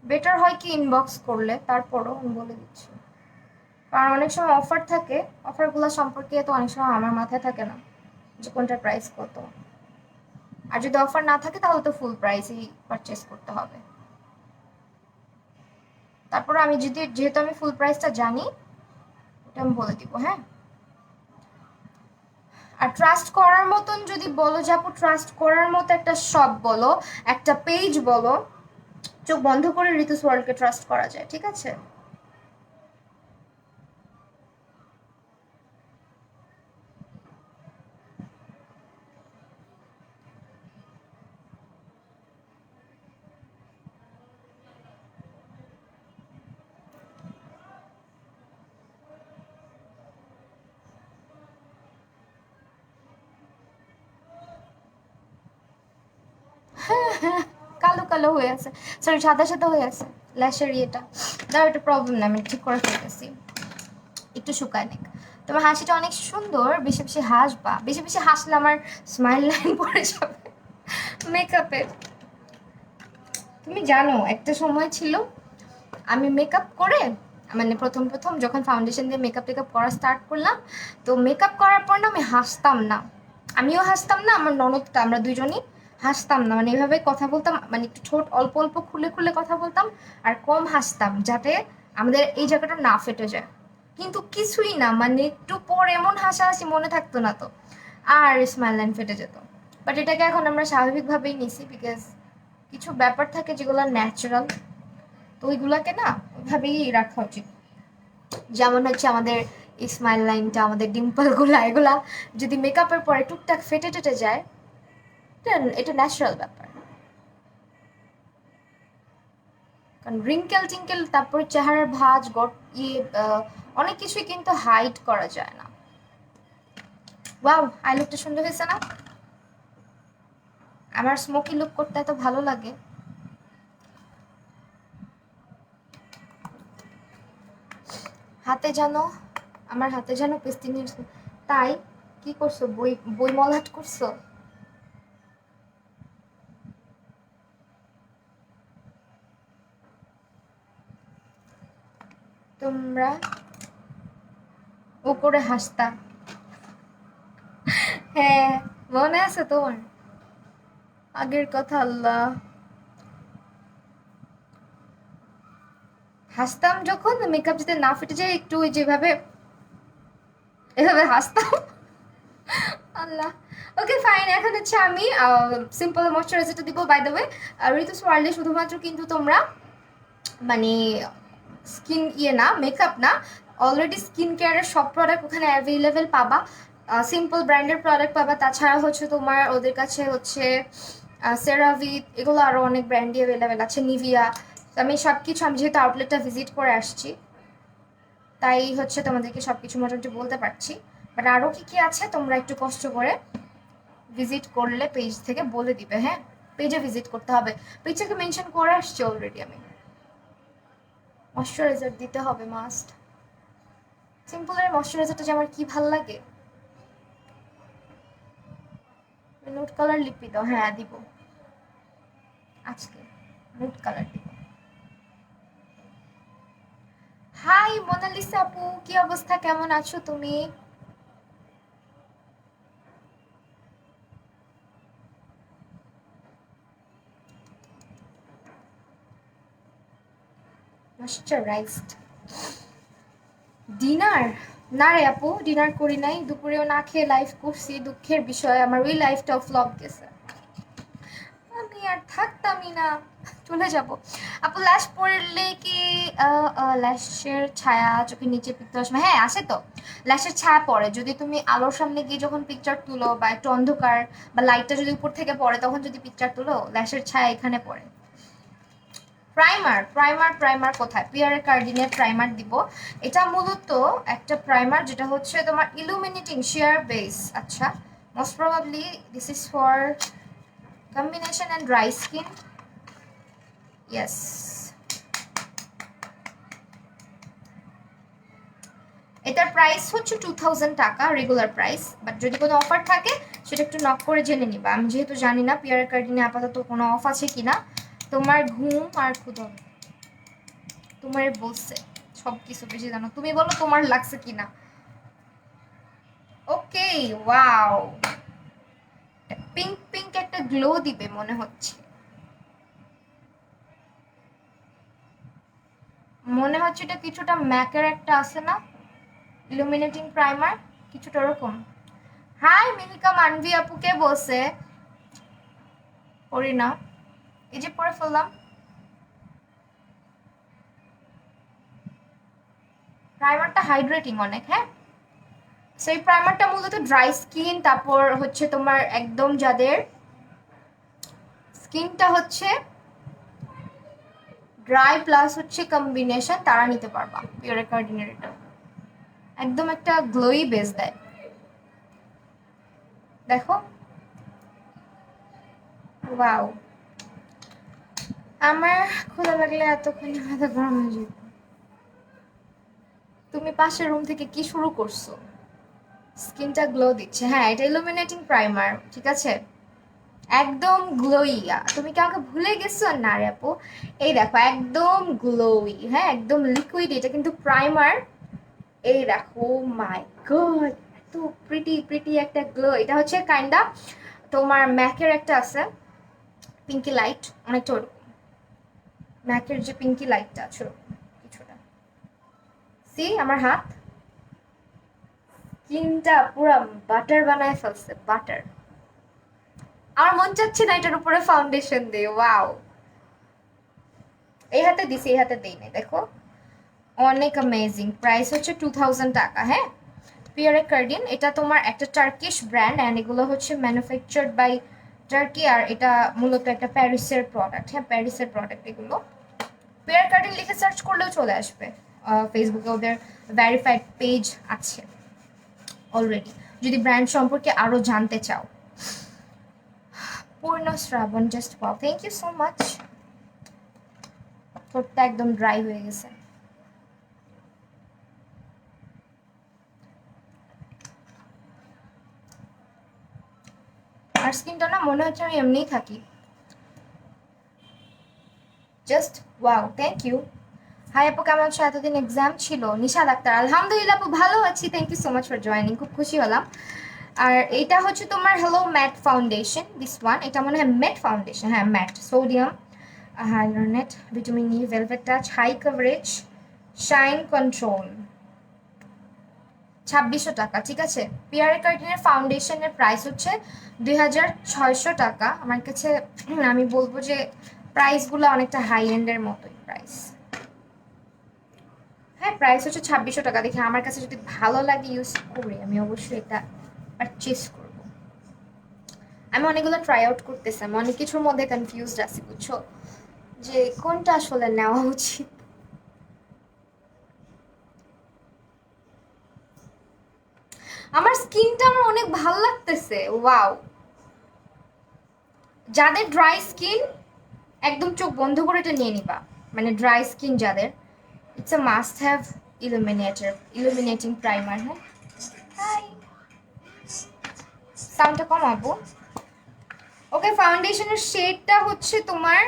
বেটার হয় কি ইনবক্স করলে, তারপরও আমি বলে দিচ্ছি, কারণ অনেক সময় অফার থাকে, অফারগুলো সম্পর্কে তো অনেক সময় আমার মাথায় থাকে না যে কোনটার প্রাইস কত, আর যদি অফার না থাকে তাহলে তো ফুল প্রাইসই পারচেস করতে হবে। তারপর আমি যেহেতু আমি ফুল প্রাইসটা জানি, ওটা আমি বলে দিব হ্যাঁ। আর ট্রাস্ট করার মতন যদি বলো যে আপু ট্রাস্ট করার মতো একটা শপ বলো, একটা পেজ বলো, চোখ বন্ধ করে ঋতুস ওয়ার্ল্ডকে ট্রাস্ট করা যায়, ঠিক আছে? কালো কালো হয়ে আছে, সরি সাদা সাদা হয়ে আছে ল্যাশের ইয়েটা, দাঁড়াও একটা প্রবলেম না, আমি ঠিক করে ফেলতেছি, একটু শুকায় নিক। তোমার হাসিটা অনেক সুন্দর, বেশি বেশি হাসবা, বেশি বেশি হাসলে আমার স্মাইল লাইন পড়ে যাবে মেকআপে। তুমি জানো একটা সময় ছিল আমি মেকআপ করে, মানে প্রথম প্রথম যখন ফাউন্ডেশন দিয়ে মেকআপ টেকআপ করা স্টার্ট করলাম, তো মেকআপ করার পর না আমি হাসতাম না, আমিও হাসতাম না, আমার ননদটা, আমরা দুজনই হাসতাম না, মানে এভাবে কথা বলতাম, মানে একটু ঠোঁট অল্প অল্প খুলে খুলে কথা বলতাম, আর কম হাসতাম যাতে আমাদের এই জায়গাটা না ফেটে যায়। কিন্তু কিছুই না, মানে একটু পর এমন হাসাহাসি মনে থাকতো না তো, আর স্মাইল লাইন ফেটে যেত। বাট এটাকে এখন আমরা স্বাভাবিকভাবেই নিছি, বিকজ কিছু ব্যাপার থাকে যেগুলো ন্যাচারাল, তো ওইগুলাকে না ওইভাবেই রাখা উচিত। যেমন হচ্ছে আমাদের স্মাইল লাইনটা, আমাদের ডিম্পলগুলা, এগুলা যদি মেকআপের পরে টুকটাক ফেটে টেটে যায়, এটা ন্যাচারাল ব্যাপার। কারণ রিঙ্কেল টিঙ্কেল, তারপরে চেহারার ভাঁজ ইয়ে অনেক কিছুই কিন্তু হাইড করা যায় না। ওয়াও, আই লুকটা সুন্দর হয়েছে না? আমার স্মোকি লুক করতে এত ভালো লাগে। হাতে জানো, আমার হাতে যেন পেস্তিনির, তাই কি করছো, বই বই মলাট করছো? তোমরা ও করে হাসতা, হ্যাঁ মনে আছে তোমার আগের কথা? আল্লাহ, হাসতাম যখন মেকআপ যদি না ফেটে যায়, একটু ওই যেভাবে এভাবে হাসতাম। আল্লাহ। ওকে ফাইন, এখন হচ্ছে আমি সিম্পল ময়শ্চারাইজারটা দিব। বাই দ্য ওয়ে, ঋতুস ওয়ার্ল্ডে শুধুমাত্র কিন্তু তোমরা মানে স্কিন ইয়ে না, মেকআপ না, অলরেডি স্কিন কেয়ারের সব প্রোডাক্ট ওখানে অ্যাভেলেবেল পাবা। সিম্পল ব্র্যান্ডের প্রোডাক্ট পাবা, তাছাড়া হচ্ছে তোমার ওদের কাছে হচ্ছে সেরাভিট, এগুলো আরও অনেক ব্র্যান্ডই অ্যাভেলেবেল আছে, নিভিয়া। তো আমি সব কিছু, আমি যেহেতু আউটলেটটা ভিজিট করে আসছি, তাই হচ্ছে তোমাদেরকে সব কিছু মোটামুটি বলতে পারছি। বাট আরও কী কী আছে তোমরা একটু কষ্ট করে ভিজিট করলে পেজ থেকে বলে দিবে হ্যাঁ। পেজে ভিজিট করতে হবে, পেজটাকে মেনশন করে আসছি অলরেডি আমি। ময়শ্চারাইজার দিতে হবে মাস্ট। সিম্পলের ময়শ্চারাইজারটা যে আমার কি ভাল লাগে। নুট কালার লিপি দাও, হ্যাঁ দিব, আজকে নুট কালার দিব। হাই মোনালিসা আপু, কি অবস্থা, কেমন আছো তুমি? Moisturised dinner? না রে আপু, ডিনার করি নাই, দুপুরেও না খেয়ে লাইভ করছি। দুঃখের বিষয়, আমার ওই লাইফটাও ফ্লপ গেছে। আমি আর থাকতামই না, চলে যাব। আপু ল্যাশ পড়লে কি ল্যাশের ছায়া চোখের নিচে পিকচার আসবে? হ্যাঁ আসে তো। ল্যাশের ছায়া পড়ে যদি তুমি আলোর সামনে গিয়ে যখন পিকচার তুলো, বা একটু অন্ধকার বা লাইটটা যদি উপর থেকে পড়ে তখন যদি পিকচার তুলো, ল্যাশের ছায়া এখানে পড়ে। প্রাইমার প্রাইমার প্রাইমার কোথায়? পিয়ারে কার্ডিনের প্রাইমার দিব। এটা মূলত একটা প্রাইমার যেটা হচ্ছে তোমার ইলুমিনেটিং sheer বেস। আচ্ছা, most probably this is for combination and dry skin. Yes, এটার প্রাইস হচ্ছে 2000 টাকা রেগুলার প্রাইস, বাট যদি কোনো অফার থাকে সেটা একটু নক করে জেনে নিবা। আমি যেহেতু জানি না পিয়ারে কার্ডিনে আপাতত কোনো অফ আছে কিনা। তোমার ঘুম আর ক্ষুধা তোমার বলছে সব কিছু বেশি জানো, তুমি বলো তোমার লাগছে কিনা। ওকে, ওয়াও, পিঙ্ক পিঙ্ক একটা গ্লো দিবে মনে হচ্ছে। মনে হচ্ছে এটা কিছুটা ম্যাকের একটা আছে না, ইলুমিনেটিং প্রাইমার, কিছুটা ওরকম। হাই মিহিকা মানভি আপু, কে বলছে? পড়ি না, এই যে পড়ে ফেললাম। প্রাইমারটা হাইড্রেটিং অনেক, হ্যাঁ। সেই প্রাইমারটা মূলত ড্রাই স্কিন, তারপর হচ্ছে তোমার একদম যাদের স্কিনটা হচ্ছে ড্রাই প্লাস হচ্ছে কম্বিনেশন, তারা নিতে পারবা পিওর কার্ডিনের। এটা একদম একটা গ্লোই বেস দেয়, দেখো। ওয়াও, আমার ক্ষুধা লাগলে এতক্ষণ মাথা গরম হয়ে যেত। তুমি পাশের রুম থেকে কি শুরু করছো? স্কিনটা গ্লো দিচ্ছে, হ্যাঁ এটা ইলুমিনেটিং প্রাইমার, ঠিক আছে, একদম গ্লোই। তুমি কি আমাকে ভুলে গেছো? না রে আপু, এই দেখো একদম গ্লোই, হ্যাঁ একদম লিকুইড, এটা কিন্তু প্রাইমার। এই দেখো, মাই গড, এত প্রিটি প্রিটি একটা গ্লো। এটা হচ্ছে কাইন্ডা তোমার ম্যাকের একটা আছে পিঙ্কি লাইট, অনেকটা ওরকম। ম্যাকের যে পিঙ্কি লাইটটা আছে ওরকম কিছুটা। সি আমার হাত, স্কিনটা পুরো বাটার বানায় ফেলছে, বাটার। আমার মন চাচ্ছে না এটার উপরে ফাউন্ডেশন দিয়ে। ওয়াও, এই হাতে দিছি, এই হাতে দেই নাই, দেখো অনেক অ্যামেজিং। প্রাইস হচ্ছে 2000 টাকা, হ্যাঁ। পিয়ারে কার্ডিন, এটা তোমার একটা টার্কিশ ব্র্যান্ড, অ্যান্ড এগুলো হচ্ছে ম্যানুফ্যাকচার্ড বাই টার্কি, আর এটা মূলত একটা প্যারিসের প্রোডাক্ট, হ্যাঁ প্যারিসের প্রোডাক্ট এগুলো। পিয়ারে কার্ডিন লিখে সার্চ করলেও চলে আসবে। ফেসবুকে ওদের ভেরিফাইড পেজ আছে অলরেডি, যদি ব্র্যান্ড সম্পর্কে আরও জানতে চাও। Purno Srabon, just wow, thank you so much. ঠোঁটটা একদম ড্রাই হয়ে গেছে। আর স্কিনটা না মনে হচ্ছে আমি এমনিই থাকি। Just wow, thank you. Hi আপু, কেমন আছো? এতদিন এক্সাম ছিল। নিশাদ আক্তার, আলহামদুলিল্লাহ আপু ভালো আছি, thank you so much for joining, খুব খুশি হলাম। আর এইটা হচ্ছে তোমার hello matte foundation, this one, এটা মনে হয় ম্যাট ফাউন্ডেশন, হ্যাঁ matte, sodium hydronate, vitamin E, velvet touch, high coverage, shine control. 2600 টাকা, ঠিক আছে। পিয়ারে কার্টিনের ফাউন্ডেশনের প্রাইস হচ্ছে 2600 টাকা। আমার কাছে আমি বলবো যে প্রাইসগুলো অনেকটা হাই এন্ডের মতোই প্রাইস। হ্যাঁ প্রাইস হচ্ছে 2600 টাকা। দেখে আমার কাছে যদি ভালো লাগে ইউজ করি, আমি অবশ্যই এটা পারচেস করবো। আমি অনেকগুলো ট্রাই আউট করতেছি, আমি অনেক কিছুর মধ্যে কনফিউজড আছি বুঝছো, যে কোনটা আসলে নেওয়া উচিত। আমার স্কিনটা আমার অনেক ভালো লাগতেছে, ওয়াও। যাদের ড্রাই স্কিন একদম চোখ বন্ধ করে এটা নিয়ে নিবা, মানে ড্রাই স্কিন যাদের, it's a must have illuminating primer. হ্যাঁ, হাই, সাউন্ডটা কমাবো। ওকে, ফাউন্ডেশনের শেডটা হচ্ছে তোমার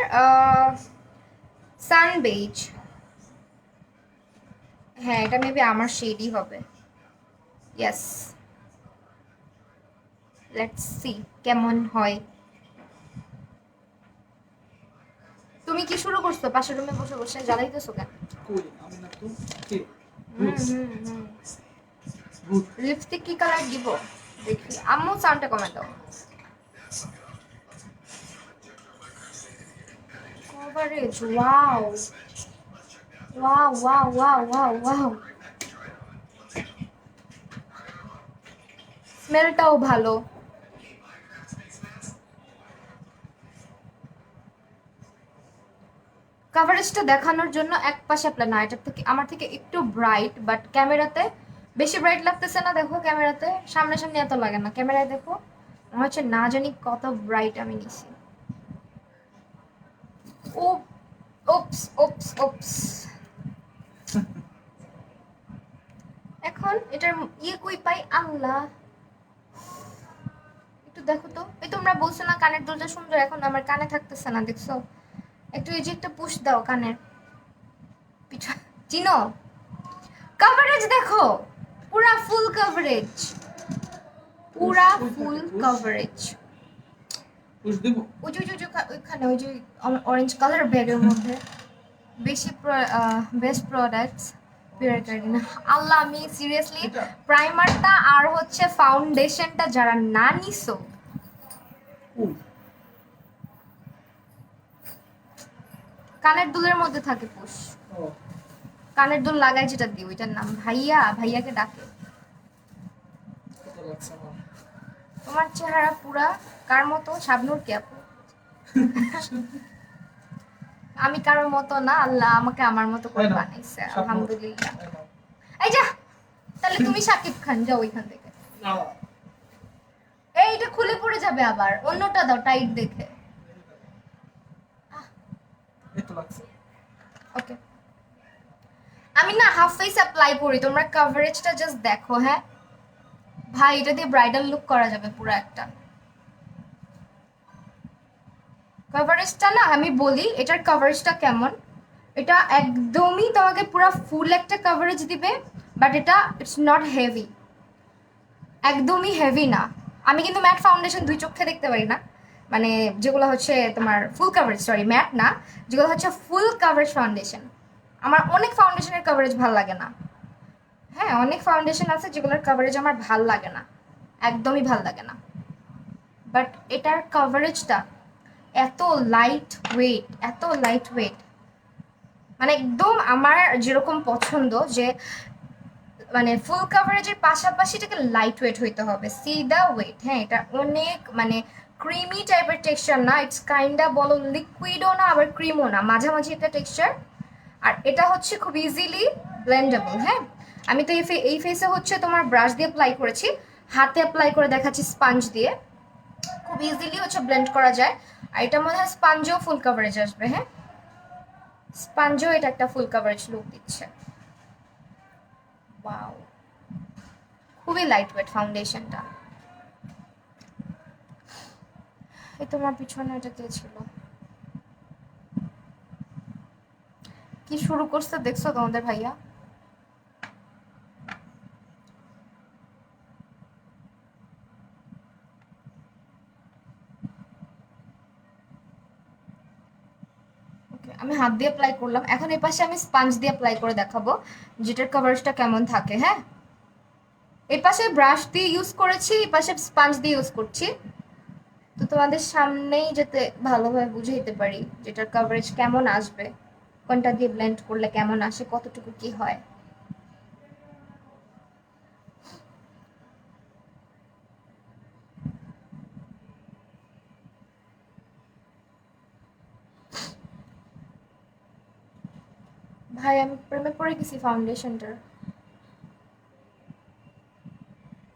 সান বেজ, হ্যাঁ এটা মেবি আমার শেডই হবে। ইয়েস, লেটস সি কেমন হয়। তুমি কি শুরু করছো পাশের রুমে বসে বসে জ্বালাইতেছো কেন? কই আমি না তো কে হুম হুম হুম। লিপস্টিক কি কালার দিব দেখি। আম্মু সাউন্ডটা কমে দাও। Coverage, wow wow wow wow wow wow, স্মেলটাও ভালো। কভারেজটা দেখানোর জন্য এক পাশে অ্যাপ্লাই না, এটা থেকে আমার থেকে একটু ব্রাইট, বাট ক্যামেরাতে বেশি ব্রাইট লাগতেছে না। দেখো ক্যামেরাতে সামনাসামনি এত লাগে না, ক্যামেরায় দেখো মনে হচ্ছে না জানি কত ব্রাইট আমি নিছি। ও ওপস ওপস ওপস। এখন এটার ইয়ে কই পাই আল্লাহ, একটু দেখো তো। এই তোমরা বলছো না কানের দুলটা সুন্দর, এখন আমার কানে থাকতেছে না, দেখছো? একটু এই যে একটা পুশ দাও কানের পিছন, চিনো? কভারেজ দেখো, পুরা ফুল কভারেজ, পুরা ফুল কভারেজ। পুশ দেব ওই যে ওইখানে ওই যে অরেঞ্জ কালার ব্যাগের মধ্যে বেশি বেস্ট প্রোডাক্টস পিউর কার্ডিন। আল্লাহ আমি সিরিয়াসলি প্রাইমারটা আর হচ্ছে ফাউন্ডেশনটা যারা না নিছো, কানের দুলের মধ্যে থাকে পুশ, কানের দুল লাগাই যেটা দিই ওইটার নাম ভাইয়া, ভাইয়াকে ডাকে। কত লাগছে আমার তোমার চেহারা পুরা কার মতো? শাবনূর কে আপু? আমি কারোর মতো না, আল্লাহ আমাকে আমার মতো করে বানাইছে আলহামদুলিল্লাহ। এই যা, তাহলে তুমি শাকিব খান, যাও ওইখান থেকে। এইটা খুলে পড়ে যাবে আবার, অন্যটা দাও টাইট দেখে। এত লাগছে ওকে, আমি না হাফ ফেস অ্যাপ্লাই করি, তোমরা কভারেজটা জাস্ট দেখো। হ্যাঁ ভাই এটা দিয়ে ব্রাইডাল লুক করা যাবে পুরো একটা। কভারেজটা না আমি বলি এটার কভারেজটা কেমন, এটা একদমই তোমাকে পুরো ফুল একটা কভারেজ দিবে, বাট এটা ইটস নট হেভি, একদমই হেভি না। আমি কিন্তু ম্যাট ফাউন্ডেশন দুই চোখে দেখতে পারি না, মানে যেগুলো হচ্ছে তোমার ফুল কাভারেজ, সরি ম্যাট না, যেগুলো হচ্ছে ফুল কাভারেজ ফাউন্ডেশন। আমার অনেক ফাউন্ডেশনের কভারেজ ভাল লাগে না। হ্যাঁ অনেক ফাউন্ডেশন আছে যেগুলোর কভারেজ আমার ভাল লাগে না, একদমই ভাল লাগে না, বাট এটার কভারেজটা এত লাইট ওয়েট, এত লাইট ওয়েট, মানে একদম আমার যেরকম পছন্দ, যে মানে ফুল কাভারেজের পাশাপাশি এটাকে লাইট ওয়েট হইতে হবে, সি দা ওয়েট। হ্যাঁ এটা অনেক মানে ক্রিমি টাইপের টেক্সচার না, ইটস কাইন্ডা বলো লিকুইডও না আবার ক্রিমও না, মাঝামাঝি একটা টেক্সচার। আর এটা হচ্ছে খুব ইজিলি ব্লেন্ডেবল। হ্যাঁ আমি তো এই ফেসে হচ্ছে তোমার ব্রাশ দিয়ে অ্যাপ্লাই করেছি, হাতে অ্যাপ্লাই করে দেখাচ্ছি স্পাঞ্জ দিয়ে, খুব ইজিলি হচ্ছে ব্লেন্ড করা যায়। আর এটা মনে হয় স্পাঞ্জও ফুল কাভারেজ আসবে। হ্যাঁ স্পাঞ্জও এটা একটা ফুল কাভারেজ লুক দিচ্ছে। ওয়াও, খুবই লাইট ওয়েট ফাউন্ডেশনটা। এই তোমার পিছনে এটা কে ছিল, কি শুরু করছে দেখছো তোমাদের ভাইয়া? ওকে আমি হাত দিয়ে অ্যাপ্লাই করলাম, এখন এই পাশে আমি স্পাঞ্জ দিয়ে অ্যাপ্লাই করে দেখাবো যেটার কভারেজটা কেমন থাকে। হ্যাঁ এই পাশে ব্রাশ দিয়ে ইউজ করেছি, এই পাশে স্পাঞ্জ দিয়ে ইউজ করছি, তো তোমাদের সামনেই যাতে ভালোভাবে বুঝাইতে পারি যেটার কভারেজ কেমন আসবে, কোনটা দিয়ে ব্লেন্ড করলে কেমন আসে, কতটুকু কি হয়। ভাই আমি প্রেমে পড়ে গেছি ফাউন্ডেশনটার।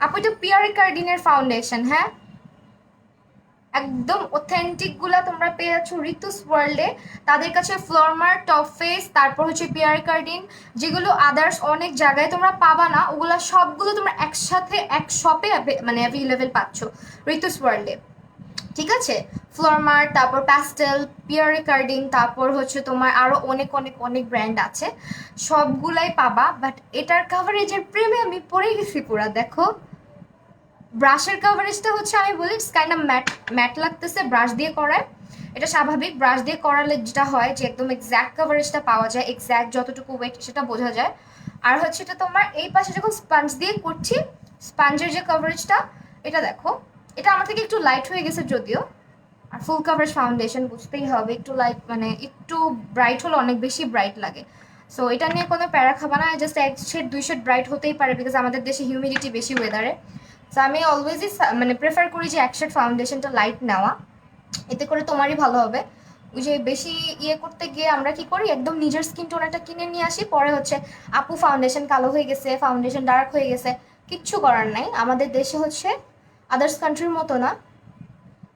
আপু এটা পিয়ারি কার্ডিনের ফাউন্ডেশন। হ্যাঁ একদম অথেন্টিক গুলা তোমরা পেয়েছো ঋতুস ওয়ার্ল্ডে, তাদের কাছে ফ্লোরমার, টপ ফেস, তারপর হচ্ছে পিয়ারি কার্ডিন, যেগুলো আদার্স অনেক জায়গায় তোমরা পাবা না, ওগুলো সবগুলো তোমরা একসাথে এক শপে মানে অ্যাভেলেবেল পাচ্ছ ঋতুস ওয়ার্ল্ডে। ঠিক আছে ফ্লোরমার্ট, তারপর প্যাস্টেল, পিয়ারে কার্ডিং, তারপর হচ্ছে তোমার আরো অনেক অনেক অনেক ব্র্যান্ড আছে, সবগুলাই পাবা। বাট এটার কাভারেজের প্রেমে আমি পড়ে গেছি পুরা। দেখো ব্রাশের কাভারেজটা হচ্ছে, আমি বলি it's kind of matte matte লাগতেছে ব্রাশ দিয়ে করায়। এটা স্বাভাবিক, ব্রাশ দিয়ে করালে যেটা হয় যে একদম এক্স্যাক্ট কাভারেজটা পাওয়া যায়, এক্স্যাক্ট যতটুকু ওয়েট সেটা বোঝা যায়। আর হচ্ছে এটা তোমার এই পাশে যখন স্পাঞ্জ দিয়ে করছি, স্পাঞ্জের যে কাভারেজটা, এটা দেখো, এটা আমার থেকে একটু লাইট হয়ে গেছে যদিও। আর ফুল কাভারেজ ফাউন্ডেশন বুঝতেই হবে, একটু লাইট মানে একটু ব্রাইট হলে অনেক বেশি ব্রাইট লাগে। সো এটা নিয়ে কোনো প্যারা খাবা না, জাস্ট 1 শেড 2 শেড ব্রাইট হতেই পারে, বিকজ আমাদের দেশে হিউমিডিটি বেশি ওয়েদারে। সো আমি অলওয়েজই মানে প্রেফার করি যে 1 শেড ফাউন্ডেশনটা লাইট নেওয়া, এতে করে তোমারই ভালো হবে। ওই যে বেশি ইয়ে করতে গিয়ে আমরা কি করি, একদম নিজের স্কিন টোনারটা কিনে নিয়ে আসি, পরে হচ্ছে আপু ফাউন্ডেশন কালো হয়ে গেছে, ফাউন্ডেশন ডার্ক হয়ে গেছে। কিচ্ছু করার নাই, আমাদের দেশে হচ্ছে আদার্স কান্ট্রির মতো না,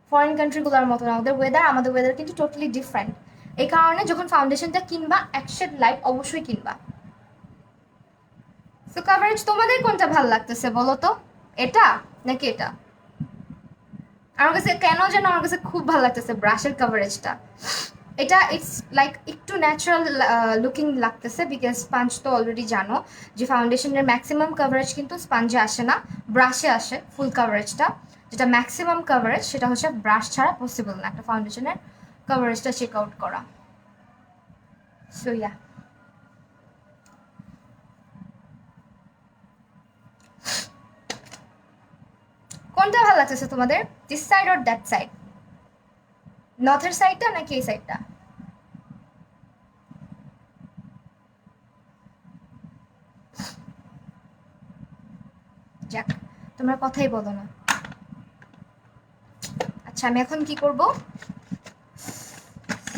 ফরেন কান্ট্রিগুলোর মতো না, ওদের ওয়েদার আমাদের ওয়েদার কিন্তু টোটালি ডিফারেন্ট। এই কারণে যখন ফাউন্ডেশনটা কিনবা 1 শেড লাইট অবশ্যই কিনবা। সো কাভারেজ তোমাদের কোনটা ভালো লাগতেছে বলো তো, এটা নাকি এটা? আমার কাছে কেন যেন আমার কাছে খুব ভালো লাগতেছে ব্রাশের কাভারেজটা। এটা ইটস লাইক একটু ন্যাচারাল লুকিং লাগতেছে, বিকজ স্পাঞ্জ তো অলরেডি জানো যে ফাউন্ডেশনের ম্যাক্সিমাম কাভারেজ কিন্তু স্পাঞ্জে আসে না, ব্রাশে আসে ফুল কাভারেজটা। যেটা ম্যাক্সিমাম কাভারেজ সেটা হচ্ছে ব্রাশ ছাড়া পসিবল না একটা ফাউন্ডেশনের কাভারেজটা চেক আউট করা। সো ইয়া, কোনটা ভালো লাগতেছে তোমাদের, this side or that side? নর্থের সাইডটা নাকি এই সাইডটা? যাক, তোমরা কথাই বলো না। আচ্ছা আমি এখন কি করব,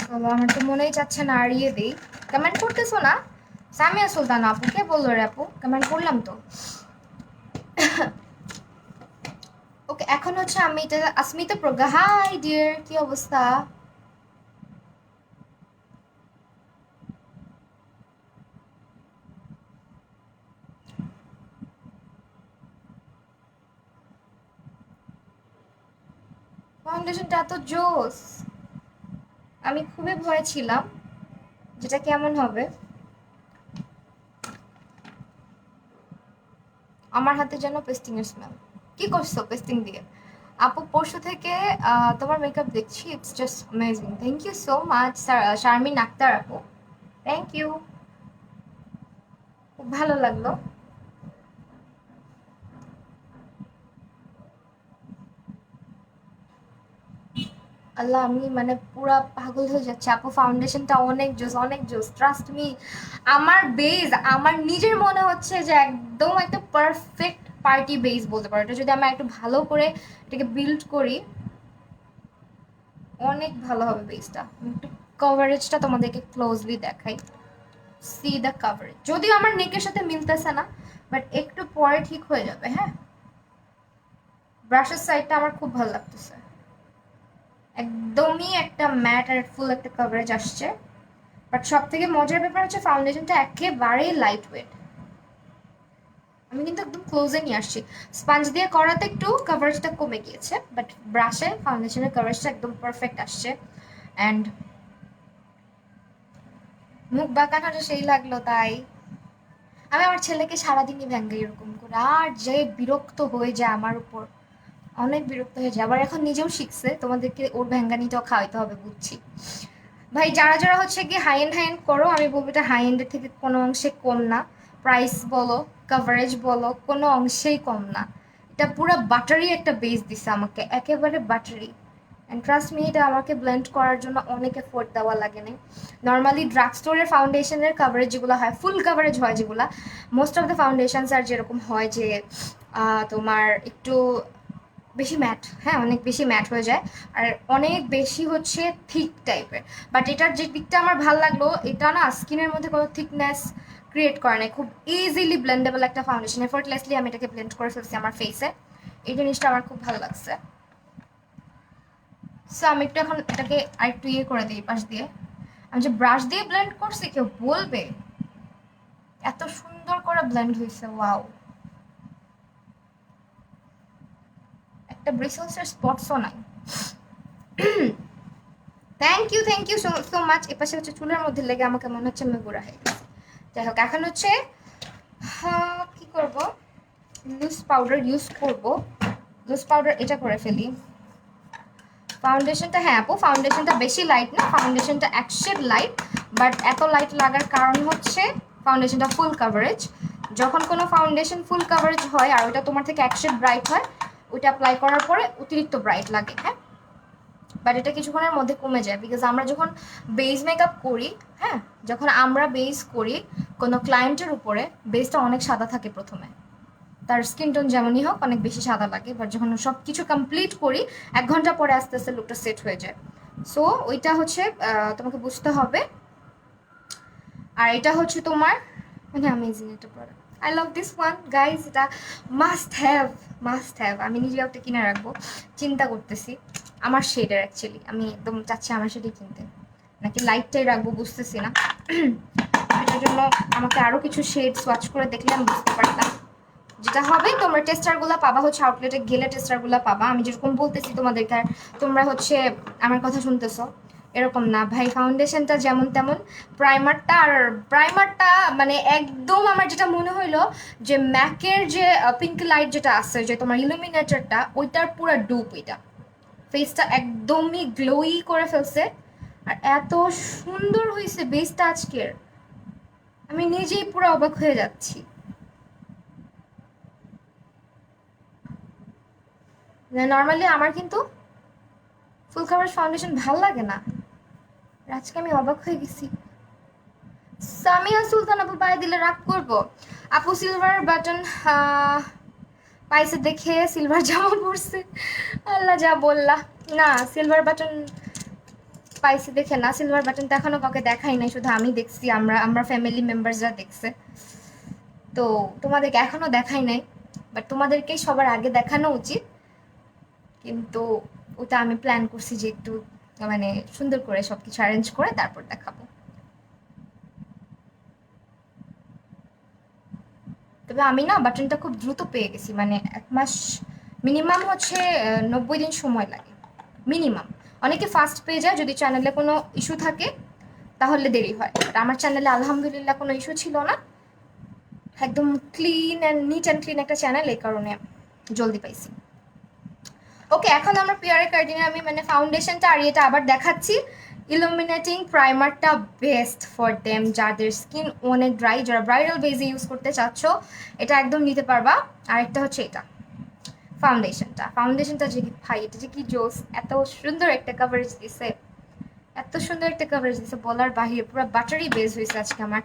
চলো আমার তো মনেই চাচ্ছে না আর ইয়ে দিই। কমেন্ট করতেছো না? সামিয়া সুলতান আপু, কে বললো রে আপু? কমেন্ট করলাম তো। ওকে, এখন হচ্ছে আমি এটা আসমিতা প্রজ্ঞা, হাই ডিয়ার, কি অবস্থা? ফাউন্ডেশনটা এত জোস, আমি খুবই ভয় ছিলাম যেটা কেমন হবে। আমার হাতে যেন পেস্টিং এর স্মেল। কি করছো পেস্টিং দিয়ে? আপু পরশু থেকে তোমার মেকআপ দেখছি, it's just amazing. Thank you so much Sharmin Akter আপু, থ্যাংক ইউ, খুব ভালো লাগলো। আল্লাহ, আমি মানে পুরা পাগল হয়ে যাচ্ছে আপু, ফাউন্ডেশনটা অনেক জোস, অনেক জোস, ট্রাস্ট মি। আমার বেজ আমার নিজের মনে হচ্ছে যে একদম একটা পারফেক্ট পার্টি বেজ বলতে পারো। এটা যদি আমি একটু ভালো করে এটাকে বিল্ড করি, অনেক ভালো হবে বেসটা। একটু কভারেজটা তোমাদেরকে ক্লোজলি দেখাই, সি দ্য কভারেজ। যদিও আমার নেকের সাথে মিলতেছে না, বাট একটু পরে ঠিক হয়ে যাবে। হ্যাঁ, ব্রাশের সাইডটা আমার খুব ভালো লাগতেছে, একদমই একটা ম্যাট আর ফুল একটা কভারেজ আসছে। বাট সব থেকে মজার ব্যাপার হচ্ছে ফাউন্ডেশনটা একেবারেই লাইট ওয়েট। আমি কিন্তু একদম ক্লোজে নিয়ে আসছি, স্পাঞ্জ দিয়ে করাতে একটু কভারেজটা কমে গিয়েছে, বাট ব্রাশে ফাউন্ডেশনের কভারেজটা একদম পারফেক্ট আসছে। অ্যান্ড মুখ বাঁকানোটা সেই লাগলো তাই। আমি আমার ছেলেকে সারাদিনই ভ্যাঙ্গাই এরকম করে, আর যে বিরক্ত হয়ে যায় আমার উপর, অনেক বিরক্ত হয়ে যায়। আবার এখন নিজেও শিখছে, তোমাদেরকে ওর ভ্যাঙ্গানিটাও খাওয়াইতে হবে বুঝছি। ভাই যারা যারা হচ্ছে কি হাই এন্ড করো, আমি বলবো এটা হাই এন্ডের থেকে কোনো অংশে কম না। প্রাইস বলো, কভারেজ বলো, কোনো অংশেই কম না। এটা পুরো বাটারি একটা বেস দিছে আমাকে, একেবারে বাটারি। অ্যান্ড ট্রাস্ট মি, এটা আমাকে ব্লেন্ড করার জন্য অনেক এফোর্ট দেওয়া লাগে না। নর্মালি ড্রাগ স্টোরের ফাউন্ডেশনের কভারেজ যেগুলো হয়, ফুল কভারেজ হয় যেগুলো, মোস্ট অফ দ্য ফাউন্ডেশনস আর যেরকম হয় যে তোমার একটু বেশি ম্যাট, হ্যাঁ অনেক বেশি ম্যাট হয়ে যায়, আর অনেক বেশি হচ্ছে থিক টাইপের। বাট এটার যে দিকটা আমার ভালো লাগলো, এটা না স্কিনের মধ্যে কোনো থিকনেস ক্রিয়েট করে না, খুব ইজিলি ব্লেন্ডেবল একটা ফাউন্ডেশন, এফোর্টলেসলি আমি এটাকে ব্লেন্ড করে ফেলছি আমার ফেসে। এই জিনিসটা আমার খুব ভালো লাগছে। সো আমি একটু এখন এটাকে আরেকটু ইয়ে করে দিই পাশ দিয়ে। আমি যে ব্রাশ দিয়ে ব্লেন্ড করছি, কেউ বলবে এত সুন্দর করে ব্লেন্ড হয়েছে, ওয়াও। একটা ব্রিসেলসের স্পটসও নাই। Thank you so much. এপাশে হচ্ছে চুলের মধ্যে লেগে আমাকে মনে হচ্ছে আমি বুড়া হয়ে গেছি। যাই হোক, এখন হচ্ছে কি করব, লুজ পাউডার ইউজ করব। লুজ পাউডার এটা করে ফেলি। ফাউন্ডেশনটা, হ্যাঁ আপু ফাউন্ডেশনটা বেশি লাইট না, ফাউন্ডেশনটা এক শেড লাইট, বাট এত লাইট লাগার কারণ হচ্ছে ফাউন্ডেশনটা ফুল কাভারেজ। যখন কোনো ফাউন্ডেশন ফুল কাভারেজ হয় আর ওটা তোমার থেকে এক শেড ব্রাইট হয়, ওইটা অ্যাপ্লাই করার পরে অতিরিক্ত ব্রাইট লাগে, হ্যাঁ। বাট এটা কিছুক্ষণের মধ্যে কমে যায়, বিকজ আমরা যখন বেস মেকআপ করি, হ্যাঁ, যখন আমরা বেস করি কোনো ক্লায়েন্টের উপরে, বেসটা অনেক সাদা থাকে প্রথমে, তার স্কিন টোন যেমনই হোক অনেক বেশি সাদা লাগে, বাট যখন সব কিছু কমপ্লিট করি 1 ঘন্টা পরে আস্তে আস্তে লুকটা সেট হয়ে যায়। সো ওইটা হচ্ছে তোমাকে বুঝতে হবে। আর এটা হচ্ছে তোমার মানে অ্যামেজিং একটা product, I love this one guys. এটা মাস্ট হ্যাভ। আমি নিজেও একটা কিনে রাখবো, চিন্তা করতেছি। আমার শেডের অ্যাকচুয়ালি আমি একদম চাচ্ছি আমার শেডই কিনতে, নাকি লাইটটাই রাখবো বুঝতেছি না। এটার জন্য আমাকে আরও কিছু শেড সোয়াচ করে দেখলে আমি বুঝতে পারতাম। যেটা হবে তোমরা টেস্টারগুলো পাবা হচ্ছে আউটলেটে গেলে, টেস্টারগুলো পাবা। আমি যেরকম বলতেছি তোমাদেরকে আর তোমরা হচ্ছে আমার কথা শুনতেছো, এরকম না ভাই। ফাউন্ডেশনটা যেমন তেমন, প্রাইমারটা মানে একদম আমার যেটা মনে হইলো যে ম্যাকের যে পিঙ্ক লাইট যেটা আছে, যে তোমার ইলুমিনেটরটা, ওইটার পুরো ডুপ। ওইটা ফেসটা একদমই গ্লোই করে ফেলছে, আর এত সুন্দর হয়েছে বেসটা আজকের, আমি নিজেই পুরো অবাক হয়ে যাচ্ছি। নর্মালি আমার কিন্তু ফুল কাভারেজ ফাউন্ডেশন ভাল লাগে না, আজকে আমি অবাক হয়ে গেছি। সামিয়া সুলতান আপু পায়ে দিলে রাগ করবো? আপু সিলভার বাটন পাইছে দেখে সিলভার জামা পড়ছে, আল্লাহ যা বললা। না সিলভার বাটন পাইছে দেখে না, সিলভার বাটন তো এখনো কাউকে দেখাই নাই, শুধু আমি দেখছি, আমরা ফ্যামিলি মেম্বার্সরা দেখছে। তো তোমাদেরকে এখনো দেখাই নাই, বাট তোমাদেরকেই সবার আগে দেখানো উচিত। কিন্তু ওটা আমি প্ল্যান করছি যে একটু মানে সুন্দর করে সবকিছু অ্যারেঞ্জ করে তারপর দেখাবো। তবে আমি না বাটনটা খুব দ্রুত পেয়ে গেছি, মানে 1 মাস মিনিমাম হচ্ছে 90 দিন সময় লাগে মিনিমাম। অনেকে ফাস্ট পেয়ে যায় যদি চ্যানেলে কোনো ইস্যু থাকে, তাহলে দেরি হয়। বাট আমার চ্যানেলে আলহামদুলিল্লাহ কোনো ইস্যু ছিল না, একদম নিট অ্যান্ড ক্লিন একটা চ্যানেল, এই কারণে জলদি পাইছি। ওকে, এখন আমরা পিয়ারে কার্ডিনে আমি মানে ফাউন্ডেশনটা আর এটা আবার দেখাচ্ছি। ইলুমিনেটিং প্রাইমারটা বেস্ট ফর দেম যাদের স্কিন অনেক ড্রাই, যারা ব্রাইডাল বেজে ইউজ করতে চাচ্ছ, এটা একদম নিতে পারবা। আরেকটা হচ্ছে এটা ফাউন্ডেশনটা যে ভাই, এটা যে কি জোস, এত সুন্দর একটা কভারেজ দিছে, এত সুন্দর একটা কভারেজ দিছে বলার বাহিরে, পুরো বাটারি বেস হয়েছে আজকে আমার।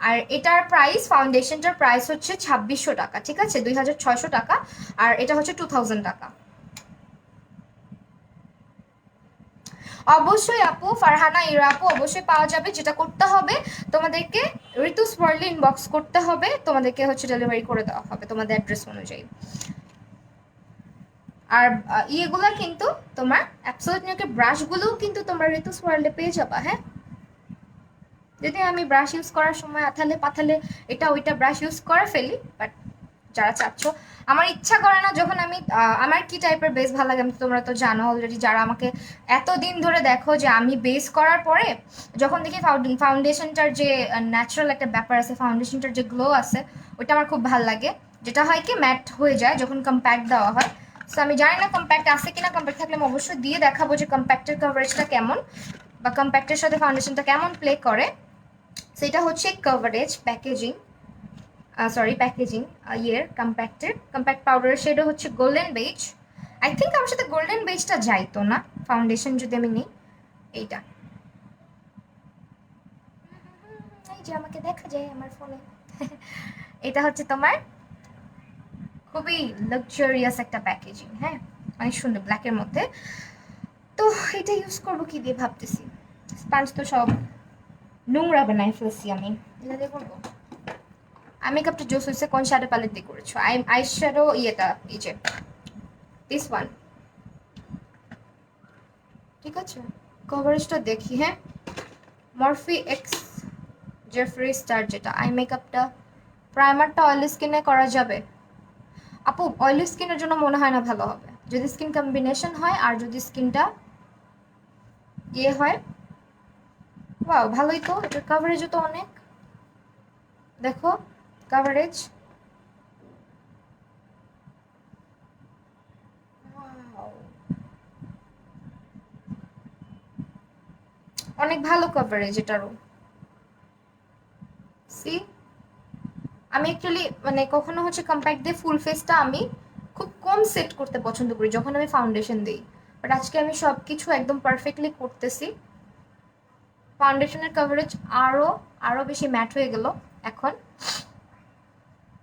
আর এটার প্রাইস, ফাউন্ডেশনটার প্রাইস হচ্ছে 2600 টাকা, ঠিক আছে, 2600 টাকা। আর এটা হচ্ছে 2000 টাকা। অবশ্যই আপু, ফারহানা ইরা আপু, অবশ্যই পাওয়া যাবে। যেটা করতে হবে তোমাদেরকে, ঋতুস ওয়ার্ল্ডে ইনবক্স করতে হবে, তোমাদেরকে হচ্ছে ডেলিভারি করে দেওয়া হবে তোমাদের অ্যাড্রেস অনুযায়ী। আর ইয়েগুলো কিন্তু তোমার অ্যাবসলিউট নিউকের ব্রাশগুলোও কিন্তু তোমরা ঋতুস ওয়ার্ল্ডে পেয়ে যাবা, হ্যাঁ। যদি আমি ব্রাশ ইউজ করার সময় আথালে পাথালে এটা ওইটা ব্রাশ ইউজ করে ফেলি, বাট যারা চাচ্ছ, আমার ইচ্ছা করে না যখন আমি আমার কি টাইপের বেস ভালো লাগে আমি তোমরা তো জানো অলরেডি, যারা আমাকে এতদিন ধরে দেখো, যে আমি বেস করার পরে যখন দেখি ফাউন্ডেশনটার যে ন্যাচারাল একটা ব্যাপার আছে, ফাউন্ডেশনটার যে গ্লো আছে, ওইটা আমার খুব ভালো লাগে। যেটা হয় কি ম্যাট হয়ে যায় যখন কম্প্যাক্ট দেওয়া হয়। সো আমি জানি না কম্প্যাক্ট আছে কিনা, কম্প্যাক্ট থাকলে আমি অবশ্যই দিয়ে দেখাবো যে কম্প্যাক্টের কভারেজটা কেমন, বা কম্প্যাক্টের সাথে ফাউন্ডেশনটা কেমন প্লে করে। সেটা হচ্ছে কভারেজ প্যাকেজিং, প্যাকেজিং ইয়ের কম্প্যাক্ট পাউডারের শেডও হচ্ছে গোল্ডেন বেজ। আই থিঙ্ক আমার সাথে গোল্ডেন বেজটা যাইতো না ফাউন্ডেশন যদি আমি নিই। এইটা এই যে আমাকে দেখা যায় আমার ফোনে। এটা হচ্ছে তোমার খুবই লাক্সারিয়াস একটা প্যাকেজিং, হ্যাঁ, অনেক সুন্দর ব্ল্যাকের মধ্যে। তো এটা ইউজ করবো কি দিয়ে ভাবতেছি, স্পাঞ্জ তো সব নোংরা বানাই ফেলছি আমি, এটা দিয়ে করবো। আই মেকআপটা জোস হয়েছে, কোন শ্যাডো প্যালেট দিয়ে করেছো? আই শ্যাডো ইয়েটা, এই যে দিস ওয়ান, ঠিক আছে। কভারেজটা দেখি, হ্যাঁ, মরফি এক্স জেফ্রি স্টার, যেটা আই মেকআপটা। প্রাইমারটা অয়েলি স্কিনে করা যাবে আপু? অয়েলি স্কিনের জন্য মনে হয় না ভালো হবে, যদি স্কিন কম্বিনেশন হয় আর যদি স্কিনটা ইয়ে হয়। ওয়াও, ভালোই তো, এটার কাভারেজও তো অনেক। দেখো কাভারেজ, অনেক ভালো কাভারেজ এটারও। সি, আমি অ্যাকচুয়ালি মানে কখনো হচ্ছে কম্প্যাক্ট দিয়ে ফুল ফেসটা আমি খুব কম সেট করতে পছন্দ করি যখন আমি ফাউন্ডেশন দিই, বাট আজকে আমি সব কিছু একদম পারফেক্টলি করতেছি। ফাউন্ডেশনের কভারেজ আরও আরও বেশি ম্যাট হয়ে গেল এখন।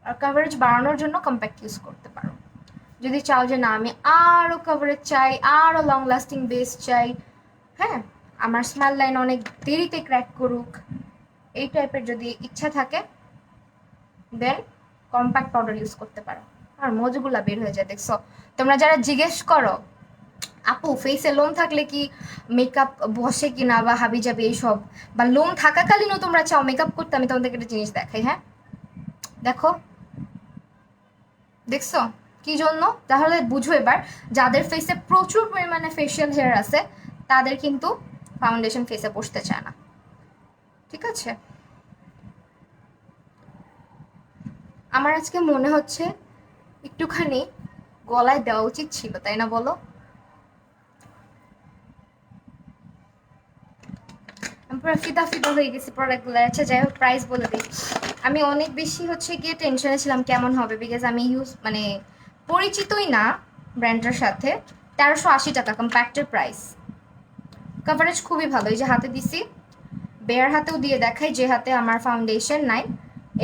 আর কভারেজ বাড়ানোর জন্য কম্প্যাক্ট ইউজ করতে পারো। যদি চাও যে না আমি আরও কভারেজ চাই, আরও লং লাস্টিং বেস চাই, হ্যাঁ, আমার স্মাইল লাইন অনেক দেরিতে ক্র্যাক করুক, এই টাইপের যদি ইচ্ছা থাকে দেন কম্প্যাক্ট পাউডার ইউজ করতে পারো। আর মজগুলা বের হয়ে যায়, দেখছো? তোমরা যারা জিজ্ঞেস করো আপু ফেসে লোম থাকলে কি মেকআপ বসে কিনা বা হাবি যাবে এইসব, বা লোম থাকাকালীনও তোমরা চাও মেকআপ করতে, আমি তোমাদেরকে একটা জিনিস দেখাই। হ্যাঁ দেখো, দেখছো কি জন্য? তাহলে বুঝো এবার, যাদের ফেসে প্রচুর পরিমাণে ফেশিয়াল হেয়ার আছে তাদের কিন্তু ফাউন্ডেশন ফেসে বসতে চায় না, ঠিক আছে? আমার আজকে মনে হচ্ছে একটুখানি গলায় দেওয়া উচিত ছিল, তাই না বলো? আমি পুরো ফিদা ফিদা হয়ে গেছি প্রোডাক্টগুলো। আচ্ছা যাই হোক, প্রাইস বলে দিই। আমি অনেক বেশি হচ্ছে গিয়ে টেনশনে ছিলাম কেমন হবে, বিকজ আমি মানে পরিচিতই না ব্র্যান্ডটার সাথে। 1380 টাকা কম্প্যাক্টের প্রাইস। কভারেজ খুবই ভালো, এই যে হাতে দিছি, বেয়ার হাতেও দিয়ে দেখাই যে হাতে আমার ফাউন্ডেশন নাই।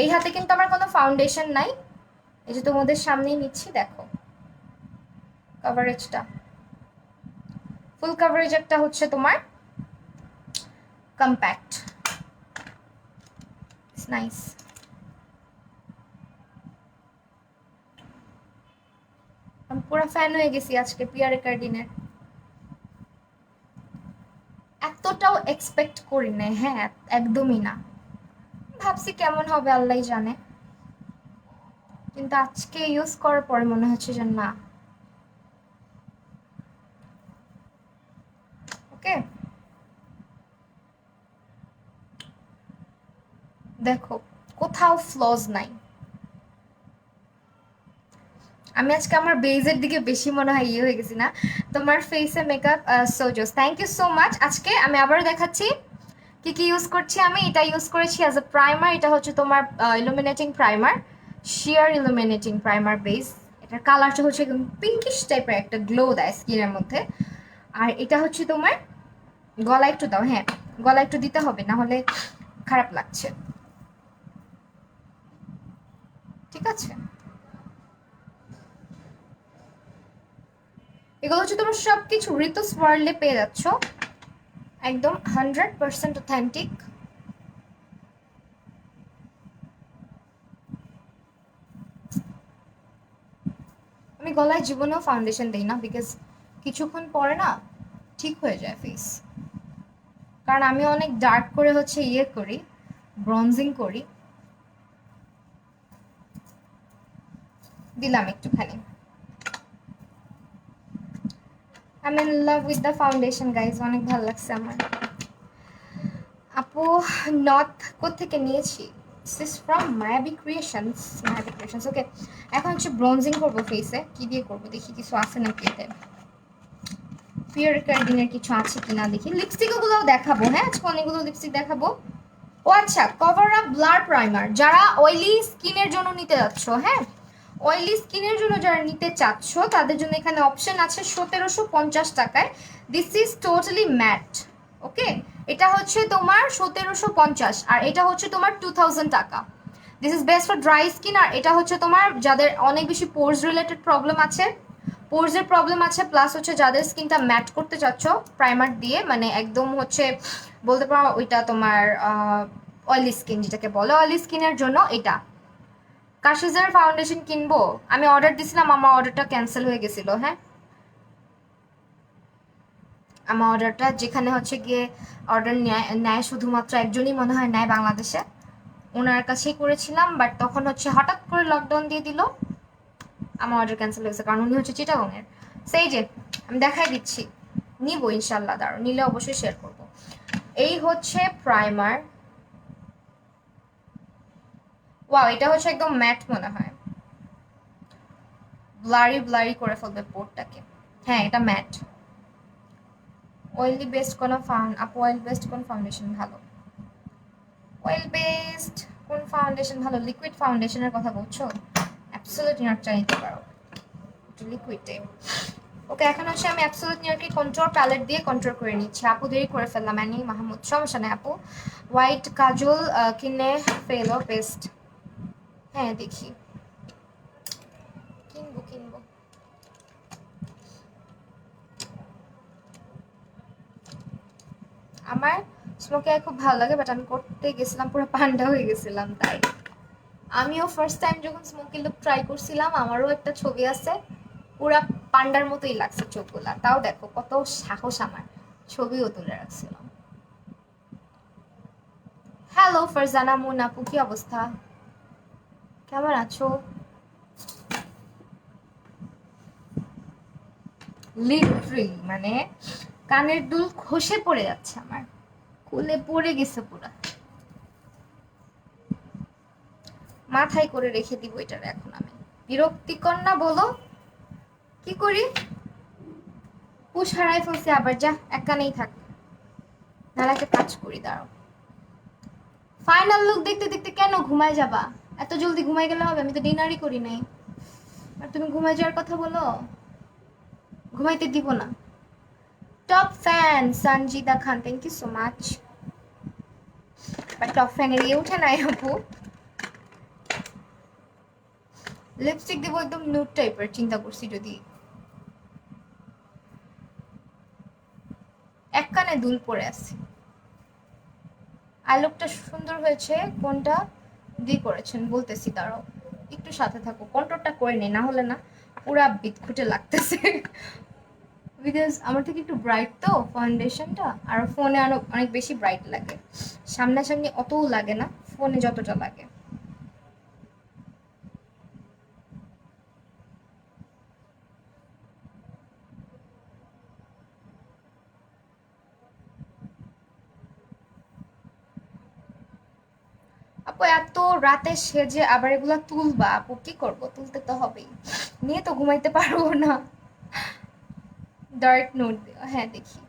এই হাতে কিন্তু আমার কোনো ফাউন্ডেশন নাই, এই যে তোমাদের সামনেই নিচ্ছি, দেখো কভারেজটা। ফুল কভারেজ একটা হচ্ছে তোমার কম্প্যাক্ট, ইটস নাইস। আমি পুরো ফ্যান হয়ে গেছি আজকে পিয়ারে কার্ডিনের। এতটাও এক্সপেক্ট করি নাই, হ্যাঁ একদমই না। ভাবছি কেমন হবে আল্লাহই জানে, কিন্তু আজকে ইউজ করার পরে মনে হচ্ছে যে না। ওকে, দেখো কোথাও ফ্লজ নাই। আমি আজকে আমার বেজের দিকে বেশি মনে হয় ইয়ে হয়ে গেছি না? তোমার ফেসে মেকআপ সোজোস, থ্যাংক ইউ সো মাচ। আজকে আমি আবারও দেখাচ্ছি কি কি ইউজ করছি। আমি এটা ইউজ করেছি অ্যাজ এ প্রাইমার, এটা হচ্ছে তোমার ইলুমিনেটিং প্রাইমার, শিয়ার ইলুমিনেটিং প্রাইমার বেস। এটার কালারটা হচ্ছে একদম পিঙ্কিশ টাইপের একটা গ্লো দেয় স্কিনের মধ্যে। আর এটা হচ্ছে তোমার, গলা একটু দাও, হ্যাঁ গলা একটু দিতে হবে, না হলে খারাপ লাগছে, ঠিক আছে? এগুলো হচ্ছে তোমরা সব কিছু ঋতুস ওয়ার্ল্ডে পেয়ে যাচ্ছ, একদম 100% অথেন্টিক। আমি গলায় জীবনেও ফাউন্ডেশন দিই না, বিকজ কিছুক্ষণ পরে না ঠিক হয়ে যায় ফেস। কারণ আমি অনেক ডার্ক করে হচ্ছে ইয়ে করি, ব্রঞ্জিং করি। দিলাম একটুখানি। I am in love with the foundation guys, অনেক ভালো লাগছে আমার। আপু নর্থ কোত্থেকে নিয়েছি? দিস ফ্রম মায়াবী ক্রিয়েশনস, মায়াবী ক্রিয়েশনস। ওকে, এখন হচ্ছে ব্রঞ্জিং করবো ফেসে। কি দিয়ে করবো দেখি, কিছু আছে নাকি এতে, পিয়ার কার্ডিনের কিছু আছে কিনা দেখি। লিপস্টিক ওগুলোও দেখাবো, হ্যাঁ আজকে অনেকগুলো লিপস্টিক দেখাবো। ও আচ্ছা, কভার আপ ব্লার প্রাইমার যারা অয়েলি স্কিনের জন্য নিতে যাচ্ছ, হ্যাঁ অয়েলি স্কিনের জন্য যারা নিতে চাচ্ছ তাদের জন্য এখানে অপশন আছে 1750 টাকায়। দিস ইজ টোটালি ম্যাট, ওকে? এটা হচ্ছে তোমার 1750, আর এটা হচ্ছে তোমার 2000 টাকা। This is best for dry skin. আর এটা হচ্ছে তোমার যাদের অনেক বেশি পোর্স রিলেটেড প্রবলেম আছে, পোর্সের প্রবলেম আছে, প্লাস হচ্ছে যাদের স্কিনটা ম্যাট করতে চাচ্ছ প্রাইমার দিয়ে, মানে একদম হচ্ছে বলতে পারো ওইটা তোমার অয়েলি স্কিন যেটাকে বলে, অয়েলি স্কিনের জন্য এটা। কাশিজের ফাউন্ডেশন কিনবো, আমি অর্ডার দিছিলাম, আমার অর্ডারটা ক্যান্সেল হয়ে গেছিল। হ্যাঁ আমার অর্ডারটা যেখানে হচ্ছে গিয়ে অর্ডার নেয় শুধুমাত্র একজনই মনে হয় নেয় বাংলাদেশে, ওনার কাছেই করেছিলাম, বাট তখন হচ্ছে হঠাৎ করে লকডাউন দিয়ে দিল, আমার অর্ডার ক্যান্সেল হয়েছে, কারণ উনি হচ্ছে চিটাগংয়ের। সেই যে আমি দেখাই দিচ্ছি, নিব ইনশাল্লাহ, দাঁড়ো, নিলে অবশ্যই শেয়ার করব। এই হচ্ছে প্রাইমার। ওয়াও, এটা হচ্ছে একদম ম্যাট মনে হয়, ব্লারি ব্লারি করে ফেলবে পোর্টটাকে। হ্যাঁ, এটা ম্যাট। অয়েলি বেসড কোন অয়েল বেসড কোন ফাউন্ডেশন ভালো? অয়েল বেসড কোন ফাউন্ডেশন ভালো? লিকুইড ফাউন্ডেশনের কথা বলছো? অ্যাবসলিউট নিউটটা নিতে পারো, লিকুইডে। ওকে, এখন হচ্ছে আমি অ্যাবসলিউট নিউটকে কন্ট্রোল প্যালেট দিয়ে কন্ট্রোল করে নিচ্ছি। আপু দেরি করে ফেললাম, অ্যানি মাহমুদ, সমস্যা নেই আপু। হোয়াইট কাজল কিনে ফেলো বেস্ট। হ্যাঁ দেখি, কিনবো কিনবো। আমার স্মোকি আই খুব ভালো লাগে, বাট আমি করতে গেছিলাম পুরো পান্ডা হয়ে গেছিলাম। তাই আমিও ফার্স্ট টাইম যখন স্মোকি লুক ট্রাই করছিলাম, আমারও একটা ছবি আছে, পুরা পান্ডার মতোই লাগছে চোখগুলা। তাও দেখো কত সাহস আমার, ছবিও তুলে রাখছিলাম। হ্যালো ফারজানা মুন আপু, কি অবস্থা, কেমন আছো? লিটারেলি মানে কানের দুল খসে পড়ে যাচ্ছে আমার, খুলে পড়ে গেছে পুরা। মাথায় করে রেখে দিব এটার এখন আমি। বিরক্তিকর না বলো? কি করি? পুষ হারাই ফেলছি আবার, যা এক কানেই থাক, নাহলে একটা কাজ করি, দাঁড়াও। ফাইনাল লুক দেখতে দেখতে কেন ঘুমায় যাবা? এত জলদি ঘুমাই গেলে হবে? আমি তো ডিনারই করি নাই, আর তুমি ঘুমায় যাওয়ার কথা বলো? ঘুমাইতে দিব না। Top fan Sanjida Khan, thank you so much. But top ফ্যানের ইয়ে উঠে নাই আপু। লিপস্টিক দিব একদম নুড টাইপের, চিন্তা করছি যদি। এক কানে দুল পরে আছে। আই লুকটা সুন্দর হয়েছে, কোনটা দিয়ে করেছেন বলতেছি, দাঁড়াও একটু সাথে থাকো, কন্ট্রোলটা করে নি, না হলে না পুরা বিটখুটে লাগতেছে। বিকজ আমার থেকে একটু ব্রাইট তো ফাউন্ডেশনটা, আর ফোনে আরো অনেক বেশি ব্রাইট লাগে, সামনাসামনি অতও লাগে না, ফোনে যতটা লাগে। আপু এত রাতে সেজে আবার এগুলা তুলবা? আপু কি করবো, তুলতে তো হবেই, নিয়ে তো ঘুমাইতে পারবো না। ডার্ক নোট, হ্যাঁ দেখি।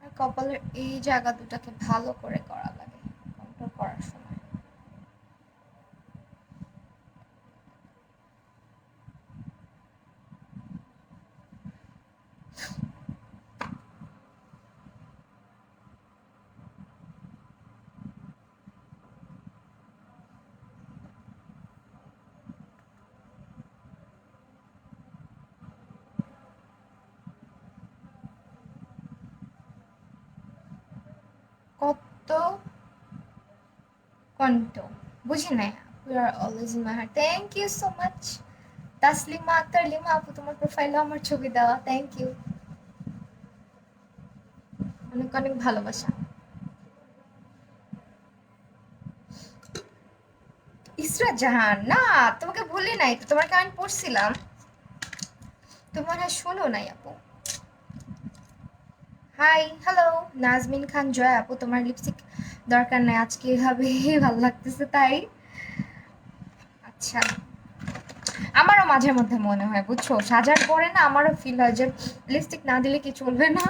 আর কপালের এই জায়গা দুটাকে ভালো করে করা লাগে কন্ট্রোল করার সময়। কত কন্ট, বুঝি নাই। You are always in my heart, thank you so much. Taslima Akter Lima আপু, তোমার প্রোফাইলে আমার ছবি দেওয়া, থ্যাংক ইউ, অনেক অনেক ভালোবাসা। ইসরা জাহান, না তোমাকে ভুলি নাই তো, তোমার আমি পড়ছিলাম, তোমার আর শোনো নাই আপু। হাই হ্যালো নাজমিন খান জয় আপু, তোমার লিপস্টিক দরকার নাই আজকে, এভাবে ভালো লাগতেছে তাই। আচ্ছা, আমারও মাঝে মধ্যে মনে হয় বুঝছো, সাজার পরে না আমারও ফিল হয় যে লিপস্টিক না দিলে কি চলবে না।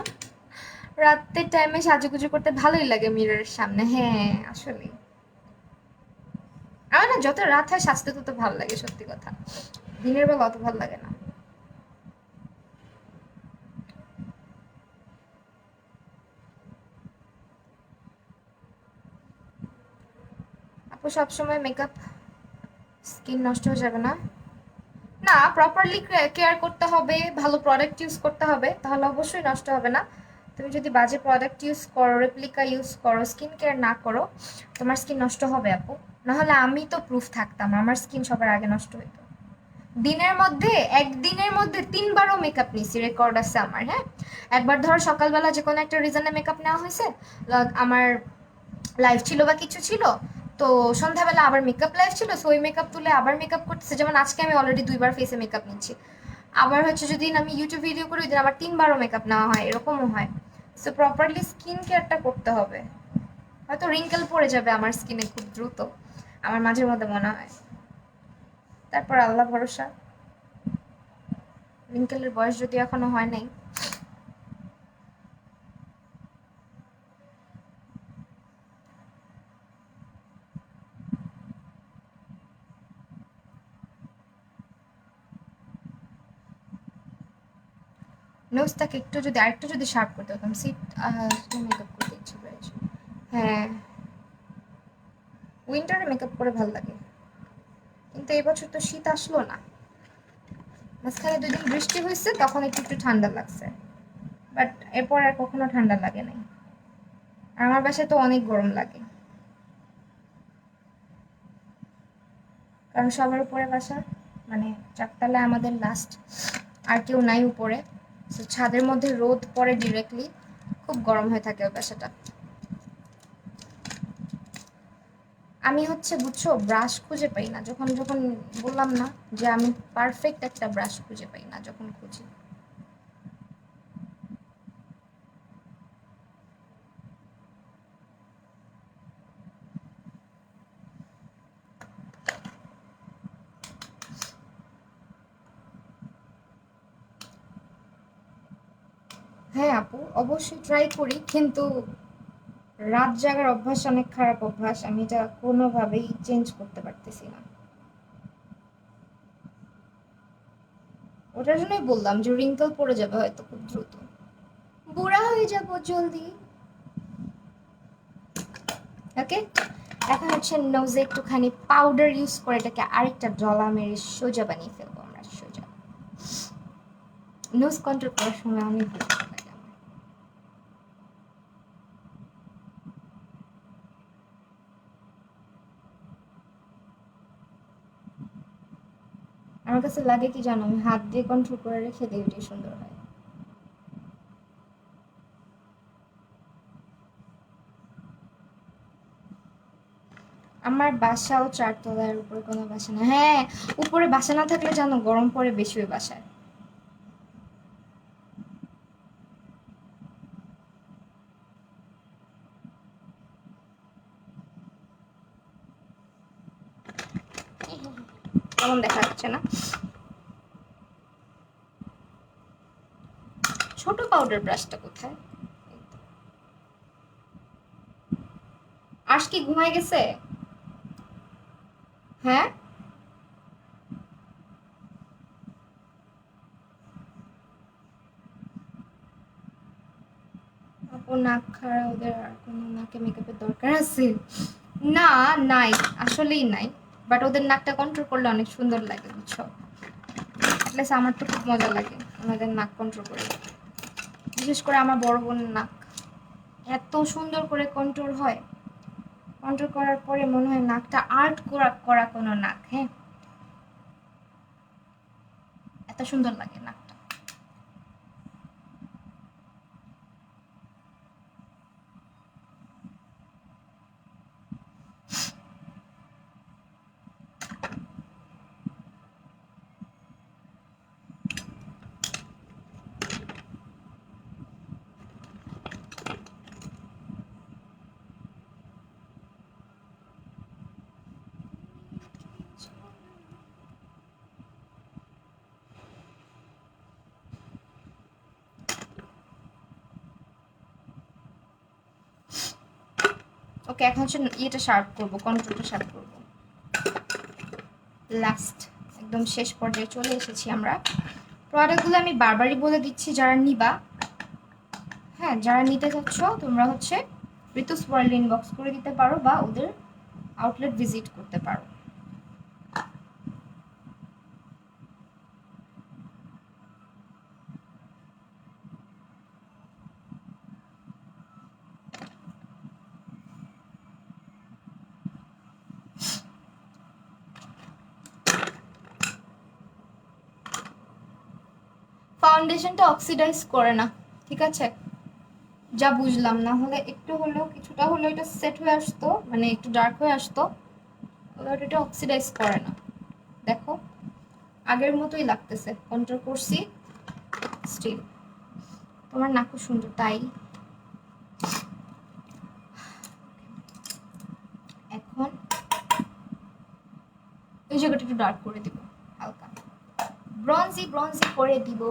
রাতের টাইমে সাজুগুজু করতে ভালোই লাগে মিররের সামনে, হ্যাঁ আসলে আমার না যত রাত হয় সাজতে তত ভালো লাগে, সত্যি কথা, দিনের বেলা অত ভালো লাগে না। আপু সবসময় মেকআপ, স্কিন নষ্ট হয়ে যাবে না? না, প্রপারলি কেয়ার করতে হবে, ভালো প্রোডাক্ট ইউজ করতে হবে, তাহলে অবশ্যই নষ্ট হবে না। তুমি যদি বাজে প্রোডাক্ট ইউজ করো, রেপ্লিকা ইউজ করো, স্কিন কেয়ার না করো, তোমার স্কিন নষ্ট হবে আপু। নাহলে আমি তো প্রুফ থাকতাম, আমার স্কিন সবার আগে নষ্ট হইতো। দিনের মধ্যে, একদিনের মধ্যে 3বারও মেকআপ নিছি, রেকর্ড আছে আমার। হ্যাঁ, একবার ধরো সকালবেলা যে কোনো একটা রিজনে মেকআপ নেওয়া হয়েছে, আমার লাইভ ছিল বা কিছু ছিল, তো সন্ধ্যাবেলা আবার মেকআপ লাইভ ছিল, সো ওই মেকআপ তুলে আবার মেকআপ করতেছে, যেমন আজকে আমি অলরেডি 2বার ফেসে মেকআপ নিচ্ছি। আবার হচ্ছে যদি আমি ইউটিউব ভিডিও করি ওই দিন আমার 3বারও মেকআপ নেওয়া হয়, এরকমও হয়। সো প্রপারলি স্কিন কেয়ারটা করতে হবে। হয়তো রিঙ্কেল পড়ে যাবে আমার স্কিনে খুব দ্রুত, আমার মাঝে মধ্যে মনে হয়। তারপর আল্লাহ ভরসা, রিঙ্কেলের বয়স যদি এখনো হয় নাই। নোজটাকে একটু যদি আরেকটু যদি শার্প করতে হতাম, সিট মেকআপ করতে ইচ্ছে পেয়েছে। হ্যাঁ, উইন্টারে মেকআপ করে ভালো লাগে, কিন্তু এই বছর তো শীত আসলো না। মাঝখানে 2 দিন বৃষ্টি হয়েছে, তখন একটু একটু ঠান্ডা লাগছে, বাট এরপর আর কখনো ঠান্ডা লাগে নাই। আর আমার বাসায় তো অনেক গরম লাগে, কারণ সবার উপরে বাসা, মানে 4 তলায় আমাদের লাস্ট, আর কেউ নাই উপরে। তো ছাদের মধ্যে রোদ পড়ে ডিরেক্টলি, খুব গরম হয়ে থাকে ওই বাসাটা। আমি হচ্ছে বুঝছো ব্রাশ খুঁজে পাই না, যখন যখন বললাম না যে আমি পারফেক্ট একটা ব্রাশ খুঁজে পাই না যখন খুঁজি। হ্যাঁ আপু, অবশ্যই ট্রাই করি, কিন্তু রাত জাগার অভ্যাস অনেক খারাপ অভ্যাস, আমি এটা কোনোভাবেই চেঞ্জ করতে পারতেছি না। ওটার জন্যই বললাম যে রিঙ্কেল পড়ে যাবে হয়তো খুব দ্রুত, বুড়া হয়ে যাবো জলদি। ওকে, এখন হচ্ছে নোজে একটুখানি পাউডার ইউজ করে এটাকে আরেকটা ডলা মেরে সোজা বানিয়ে ফেলবো আমরা, সোজা। নোজ কন্ট্রোল করার সময় অনেক ভালো লাগে আমার। আমার কাছে লাগে কি জানো, আমি হাত দিয়ে কন্ট্রোল করে রেখে দিই, ওইটাই সুন্দর হয়। আমার বাসাও 4 তলার, উপরে কোনো বাসা না। হ্যাঁ, উপরে বাসা না থাকলে জানো গরম পড়ে বেশি ওই বাসায়। কেমন দেখা যাচ্ছে না? ছোট পাউডার ব্রাশটা কোথায়? আজ কি ঘুমায় গেছে? হ্যাঁ, আপু নাক খাড়া, ওদের আর কোনো নাকে মেকআপের দরকার আছে? না, নাই, আসলেই নাই। বাট ওদের নাকটা কন্ট্রোল করলে অনেক সুন্দর লাগে বুঝছো। প্লাস আমার তো খুব মজা লাগে আমাদের নাক কন্ট্রোল করে, বিশেষ করে আমার বড় বোনের নাক এত সুন্দর করে কন্ট্রোল হয়। কন্ট্রোল করার পরে মনে হয় নাকটা আর্ট করা করা কোনো নাক। হ্যাঁ, এত সুন্দর লাগে নাকটা। ওকে, এখন হচ্ছে ইয়েটা শার্প করবো, কন্ট্রোলটা শার্প করবো। লাস্ট, একদম শেষ পর্যায়ে চলে এসেছি আমরা। প্রোডাক্টগুলো আমি বারবারই বলে দিচ্ছি যারা নিবা, হ্যাঁ যারা নিতে চাচ্ছ তোমরা হচ্ছে ঋতুস ওয়ার্ল্ড ইনবক্স করে দিতে পারো বা ওদের আউটলেট ভিজিট করতে পারো। ফাউন্ডেশনটা অক্সিডাইজ করে না, ঠিক আছে? যা বুঝলাম, না হলে একটু হলেও কিছুটা হলেও এটা সেট হয়ে আসতো, মানে একটু ডার্ক হয়ে আসতো, বাট এটা অক্সিডাইজ করে না। দেখো, আগের মতোই লাগতেছে, কন্ট্রোল করছি স্টিল। তোমার নাকও সুন্দর তাই। এখন এই জায়গাটা একটু ডার্ক করে দিব, হালকা ব্রঞ্জি ব্রঞ্জি করে দিব।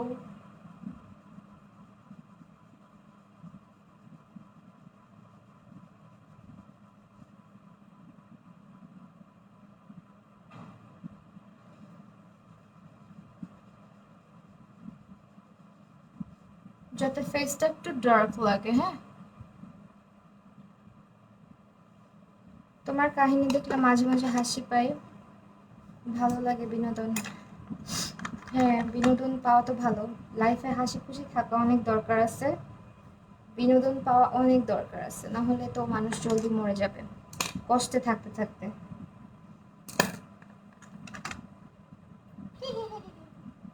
যাতে ফেসটা একটু ডার্ক লাগে। হ্যাঁ, তোমার কাহিনী দেখলে মাঝে মাঝে হাসি পাই, ভালো লাগে বিনোদন। হ্যাঁ, বিনোদন পাওয়া তো ভালো, লাইফে হাসি খুশি থাকা অনেক দরকার আছে, বিনোদন পাওয়া অনেক দরকার আছে, না হলে তো মানুষ জলদি মরে যাবে কষ্টে থাকতে থাকতে।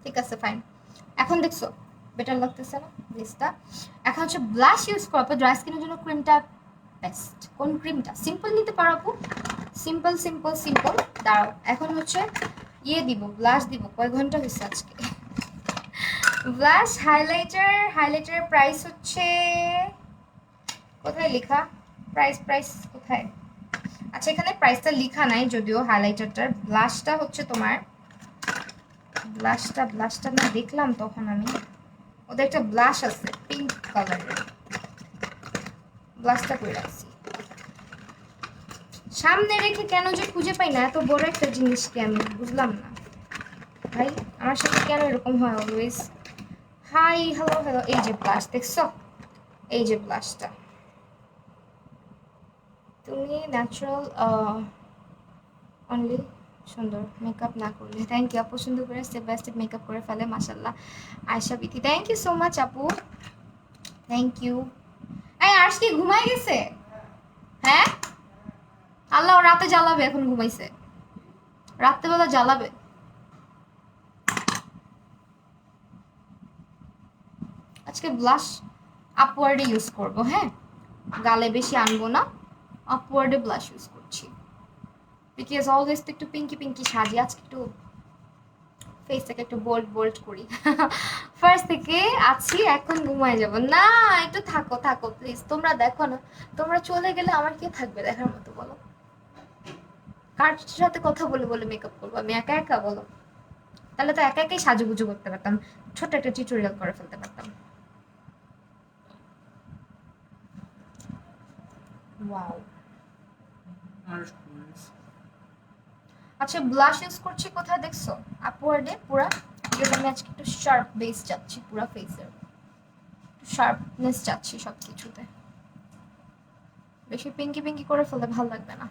ঠিক আছে, ফাইন। এখন দেখছো বেটার লাগতেছে না ব্লেসটা? এখন হচ্ছে ব্লাশ ইউজ করবো ড্রাই স্কিনের জন্য। ক্রিমটা বেস্ট। কোন ক্রিমটা? সিম্পল নিতে পারো আপু, সিম্পল সিম্পল সিম্পল। দাঁড়াও, এখন হচ্ছে ইয়ে দিব, ব্লাশ দিব। কয় ঘন্টা হয়েছে আজকে? ব্লাশ হাইলাইটার, হাইলাইটারের প্রাইস হচ্ছে কোথায় লেখা? প্রাইস প্রাইস কোথায়? আচ্ছা, এখানে প্রাইসটা লেখা নাই যদিও হাইলাইটারটার। ব্লাশটা হচ্ছে তোমার, ব্লাশটা না দেখলাম তখন আমি, ওদের একটা ব্লাশ আছে পিঙ্ক কালারের, ব্লাশটা করে রাখছি সামনে রেখে। কেন যে খুঁজে পাই না এত বড় একটা জিনিসকে, আমি বুঝলাম না ভাই, আমার সাথে কেন এরকম হয় অলওয়েজ। হাই হ্যালো হ্যালো, এই যে ব্লাশ দেখছো, এই যে ব্লাশটা। তুমি ন্যাচারাল অনলি সুন্দর, মেকআপ না করলে। থ্যাংক ইউ আপু, সুন্দর করে স্টেপ বাই স্টেপ মেকআপ করে ফেলে মাশাল্লাহ। Ayesha Bithi, thank you so much আপু, থ্যাংক ইউ। এই আর্শ কি ঘুমাই গেছে? হ্যাঁ, আল্লাহ ও রাতে জ্বালাবে, এখন ঘুমাইছে, রাত্রেবেলা জ্বালাবে। আজকে ব্লাশ আপওয়ার্ডে ইউজ করব। হ্যাঁ, গালে বেশি আনবো না, আপওয়ার্ডে ব্লাশ ইউজ করছি। বিকজ অলওয়েজ তো একটু পিঙ্কি পিঙ্কি সাজি, আজকে একটু ফেসটাকে একটু বোল্ড বোল্ড করি। ফার্স্ট থেকে আছি, এখন ঘুমায় যাব না। একটু থাকো থাকো প্লিজ, তোমরা দেখো না, তোমরা চলে গেলে আমার কে থাকবে দেখার মতো বলো? কার সাথে কথা বলে বলে মেকআপ করবো আমি একা একা বলো? তাহলে তো একা একাই সাজুগুজু করতে পারতাম, ছোট একটা টিউটোরিয়াল করে ফেলতে পারতাম। ওয়াও। আর আচ্ছা, ব্লাশ ইউজ করছি কোথায় দেখছো? আপওয়ার্ডে পুরা। যেটা আমি আজকে একটু শার্প বেস চাচ্ছি পুরা ফেসের, শার্পনেস চাচ্ছি সব কিছুতে। বেশি পিঙ্কি পিঙ্কি করে ফেললে ভালো লাগবে না।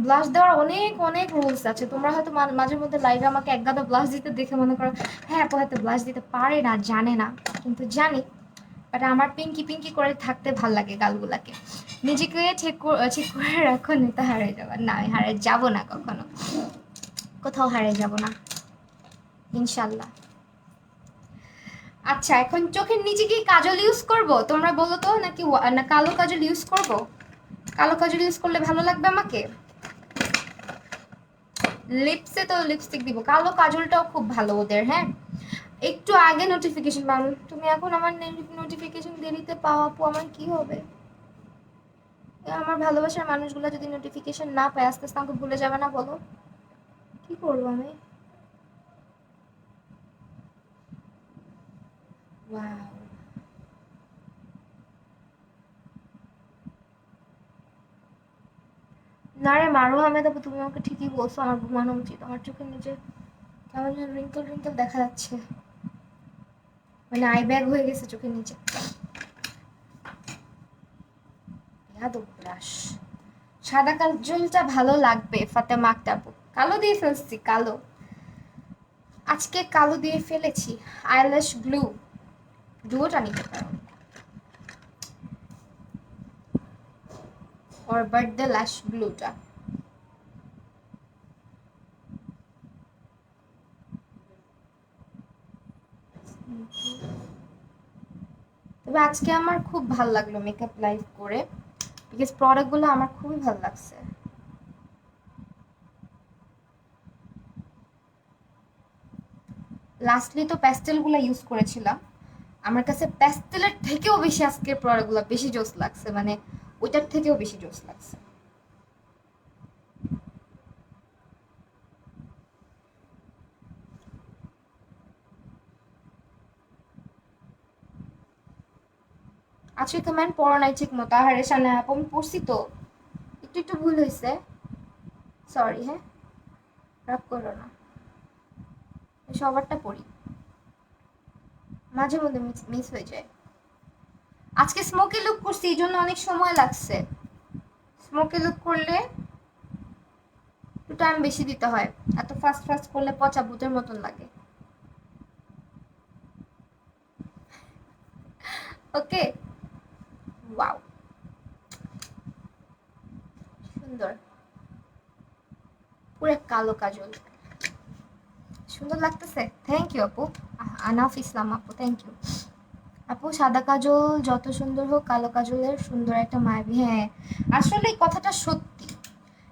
ব্লাশ দেওয়ার অনেক অনেক রুলস আছে। তোমরা হয়তো মাঝে মধ্যে লাইভে আমাকে এক গাদা ব্লাশ দিতে দেখে মনে করো হ্যাঁ আপু হয়তো ব্লাশ দিতে পারে না, জানে না, কিন্তু জানি। বাট আমার পিঙ্কি পিঙ্কি করে থাকতে ভাল লাগে গালগুলাকে। নিজেকে ঠিক করে রাখো, নেতা হারিয়ে যাবার না, আমি হারিয়ে যাব না কখনো, কোথাও হারিয়ে যাব না ইনশাল্লাহ। আচ্ছা, এখন চোখের নিচে কি কাজল ইউজ করব তোমরা বলো তো, নাকি না কালো কাজল ইউজ করব? কালো কাজল ইউজ করলে ভালো লাগবে আমাকে। লিপসে তো লিপস্টিক দিব, কালো কাজলটাও খুব ভালো ওদের। হ্যাঁ, একটু আগে নোটিফিকেশন পান তুমি, এখন আমার নোটিফিকেশন দেরিতে পাওয়া আপু আমার কি হবে? আমার ভালোবাসার মানুষগুলো যদি নোটিফিকেশন না পায় আস্তে আস্তে আমাকে ভুলে যাবে না বলো? কি করবো আমি? ওয়াও, না রে মারো আহমেদ আপু, তুমি আমাকে ঠিকই বলছো, আমার ঘুমানো উচিত। আমার চোখের নিচে কেমন যেন রিঙ্কল রিঙ্কল দেখা যাচ্ছে, মানে আই ব্যাগ হয়ে গেছে চোখের নিচে। ব্রাশ, সাদা কাজলটা ভালো লাগবে ফাতেমা আক্তার আপু। কালো দিয়ে ফেলছি, কালো আজকে কালো দিয়ে ফেলেছি। আইল্যাশ গ্লু, গ্লুটা নিতে পারো, ওর বার্থডে ল্যাশ গ্লুটা। তবে আজকে আমার খুব ভালো লাগলো মেকআপ লাইভ করে, বিকজ প্রোডাক্টগুলো আমার খুবই ভালো লাগছে। লাস্টলি তো প্যাস্টেলগুলো ইউজ করেছিলাম। আমার কাছে প্যাস্টেলের থেকেও বেশি আজকের প্রোডাক্টগুলো বেশি জোস লাগছে, মানে ওইটার থেকেও বেশি জোস লাগছে। আজকে কমেন্ট পড়ো নাই ঠিক মতো, আহারে সানা আপু আমি পড়ছি তো, একটু একটু ভুল হয়েছে, সরি হ্যাঁ, রাগ করো না, সবারটা পড়ি, মাঝে মধ্যে মিস হয়ে যায়। আজকে স্মোকি লুক করছি এই জন্য অনেক সময় লাগছে। স্মোকি লুক করলে একটু টাইম বেশি দিতে হয়, এত ফাস্ট ফাস্ট করলে পচা ভূতের মতন লাগে। ওকে, ওয়াও সুন্দর, পুরো কালো কাজল, সুন্দর লাগতেছে। থ্যাংক ইউ আপু, আনাফ ইসলাম আপু, থ্যাংক ইউ আপু। সাদা কাজল যত সুন্দর হোক, কালো কাজলের সুন্দর একটা মায়াবী, হ্যাঁ আসলে এই কথাটা সত্যি।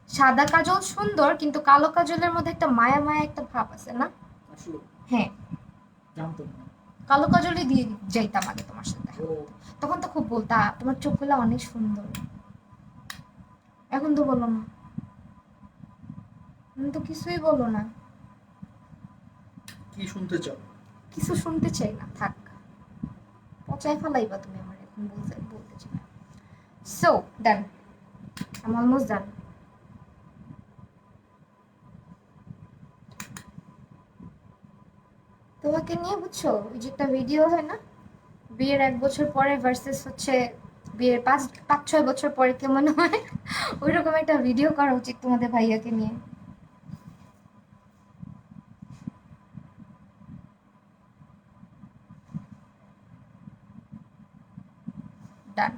সাদা কাজল সুন্দর, কিন্তু কালো কাজলের মধ্যে একটা মায়া মায়া একটা ভাব আছে না? আসলে হ্যাঁ, জানতাম না। কালো কাজলই দিয়ে যাইতাম আগে তোমার সাথে দেখা ও করতে। তখন তো খুব বলতা তোমার চোখগুলো অনেক সুন্দর, এখন তো বলো না, তুমি তো কিছুই বলো না। কি শুনতে চাও? কিছু শুনতে চাই না, থাক, পচায় ফেলাইবা তুমি আমার, এখন বলতে চাই না। So done, I am almost done. তোমাকে নিয়ে বুঝছো, ওই যে একটা ভিডিও হয় না, বিয়ের 1 বছর পরে ভার্সেস হচ্ছে বিয়ের 5-6 বছর পরে কেমন হয়, ওই রকম একটা ভিডিও করা উচিত তোমাদের ভাইয়াকে নিয়ে। ডান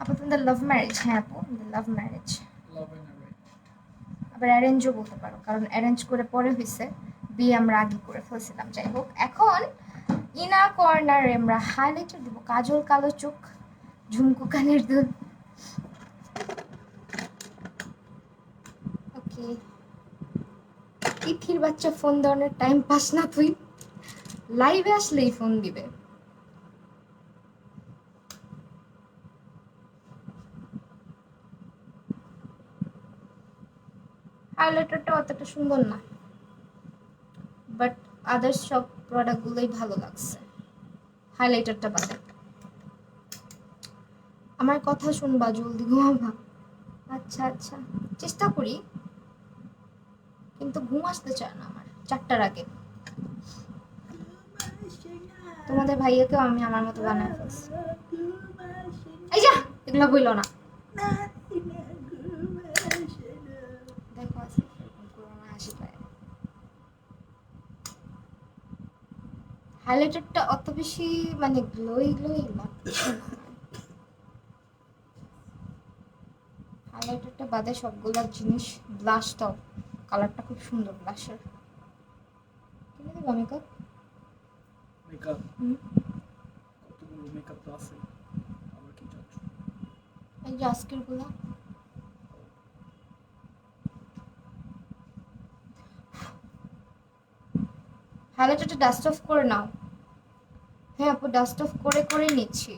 আপু, তোমাদের লাভ ম্যারেজ? হ্যাঁ আপু, love marriage, love and arrange. আবার অ্যারেঞ্জও বলতে পারো, কারণ অ্যারেঞ্জ করে পরে হয়েছে, বিয়ে আমরা আগে করে ফেলছিলাম। যাই হোক, এখন ইনা কর্নারে আমরা হাইলাইটার দিব, কাজল, কালো চোখ, ঝুমকু, কানের দুল। ওকে, তিথির বাচ্চা ফোন দেওয়ার টাইম পাস না তুই, লাইভে আসলেই ফোন দিবে। হাইলাইটারটা অতটা সুন্দর না, বাট আদার্স সব প্রোডাক্টগুলোই ভালো লাগছে, হাইলাইটারটা বাদে। আমার কথা শুনবা, জলদি ঘুমাবা। আচ্ছা আচ্ছা, চেষ্টা করি, কিন্তু ঘুম আসতে চায় না আমার 4টার আগে। তোমাদের ভাইয়াকেও আমি আমার মতো বানায় ফেলছি। এই যা, এগুলো বইলো না, দেখো আছে এরকম করো না, হাসি পায়। হাইলাইটারটা অত বেশি মানে গ্লোই গ্লোই লাগছে না। হাইলাইটারটা বাদে সবগুলো জিনিস, ব্লাশটাও, কালারটা খুব সুন্দর ব্লাশের। কিনে দেবো মেকআপ? মেকআপ? কতগুলো মেকআপ তো আছে, আবার কি চাচ্ছ? এই যে আজকের গুলা, হাইলাইটারটা ডাস্ট অফ করে নাও। হ্যাঁ আপু, ডাস্ট অফ করে করে নিচ্ছি,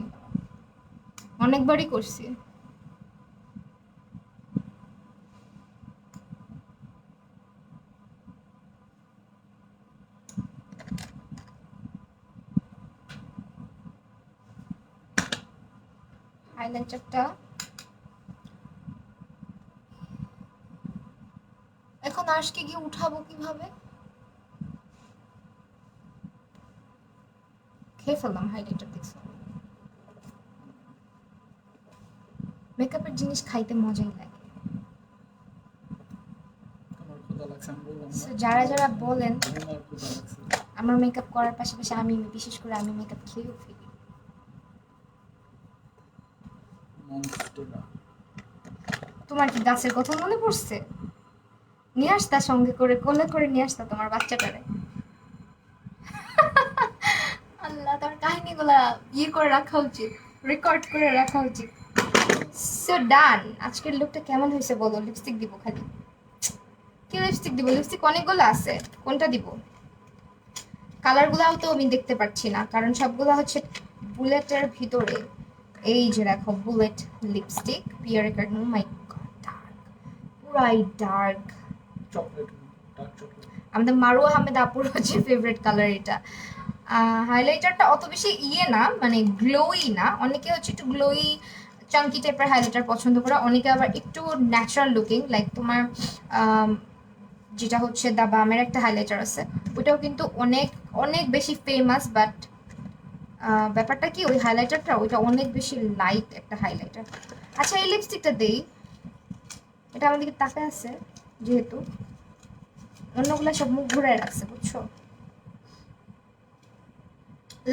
অনেকবারই করছি। হাইলাইটারটা এখন আজকে গিয়ে উঠাবো কিভাবে, খেয়ে ফেললাম হাইলাইটার, দেখছো? মেকআপের জিনিস খাইতে মজাই লাগে। আমার ক্ষুধা লাগছে, আমি বললাম So, না? যারা যারা বলেন আমার ক্ষুধা লাগছে। আমার মেকআপ করার পাশাপাশি আমি বিশেষ করে আমি মেকআপ খেয়েও ফেলি। মনস্টেরা। তোমার কি গাছের কথা মনে পড়ছে? নিয়ে আসতা সঙ্গে করে, কোলে করে নিয়ে আসতা তোমার বাচ্চাটারে। আল্লাহ, তোমার কাহিনীগুলা ইয়ে করে রাখা উচিত, রেকর্ড করে রাখা উচিত। সো ডান, আজকের লুকটা কেমন হয়েছে বলো, লিপস্টিক দিব খালি। কি লিপস্টিক দিব? লিপস্টিক অনেকগুলো আছে, কোনটা দিব? কালারগুলোও তো আমি দেখতে পাচ্ছি না, কারণ সবগুলো হচ্ছে বুলেটের ভিতরে। এই যে দেখো বুলেট লিপস্টিক, পিয়ার কার্ড। ও মাই গড, ডার্ক, পুরাই ডার্ক। Chocolate, dark chocolate. আমাদের মারুয়া আহমেদ আপুর হচ্ছে ফেভারিট কালার এটা। হাইলাইটারটা অত বেশি ইয়ে না, মানে গ্লোই না। অনেকে হচ্ছে একটু গ্লোই চাঙ্কি টাইপের হাইলাইটার পছন্দ করে, অনেকে আবার একটু ন্যাচারাল লুকিং। লাইক তোমার যেটা হচ্ছে দা বামের একটা হাইলাইটার আছে, ওটাও কিন্তু অনেক অনেক বেশি ফেমাস। বাট ব্যাপারটা কি, ওই হাইলাইটারটা ওইটা অনেক বেশি লাইট একটা হাইলাইটার। আচ্ছা এই লিপস্টিকটা দেই, এটা আমার দিকে তাকায় আছে যেহেতু, অন্যগুলো সব মুখ ঘুরায় রাখছে বুঝছো।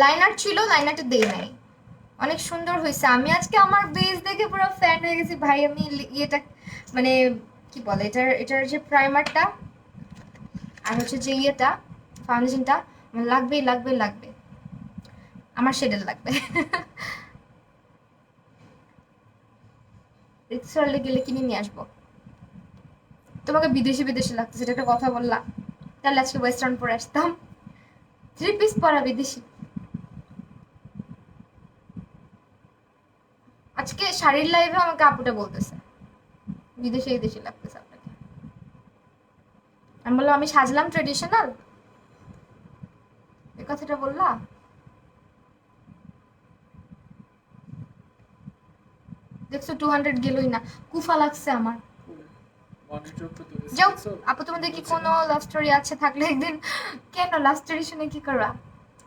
লাইনার ছিল, লাইনারটা দেই নাই। অনেক সুন্দর হয়েছে। আমি আজকে আমার বেস দেখে পুরো ফ্যান হয়ে গেছি ভাই। আমি ইয়েটা মানে কি বলে, এটার যে প্রাইমারটা আর হচ্ছে যে ইয়েটা ফাউন্ডেশনটা আমার লাগবেই লাগবে লাগবে, আমার শেডের লাগবে। রিক্সাওয়ালে গেলে কিনে নিয়ে আসবো। তোমাকে বিদেশি বিদেশি লাগতেছে, এটা একটা কথা বললা? তাহলে আজকে ওয়েস্টার্ন পরে আসতাম। 3 পিস পরা বিদেশি। আজকে শাড়ির লাইভে আমাকে আপুটা বলতেছে বিদেশি বিদেশি লাগতেছে আপনাকে। আমি বললাম আমি সাজলাম ট্রেডিশনাল, এই কথাটা বললা? দেখছো 200 গেলই না, কুফা লাগছে আমার। যাও আপু, তোমাদের কি কোনো লাভ স্টোরি আছে? থাকলে একদিন। কেন লাভ স্টোরি শুনে কি করবা?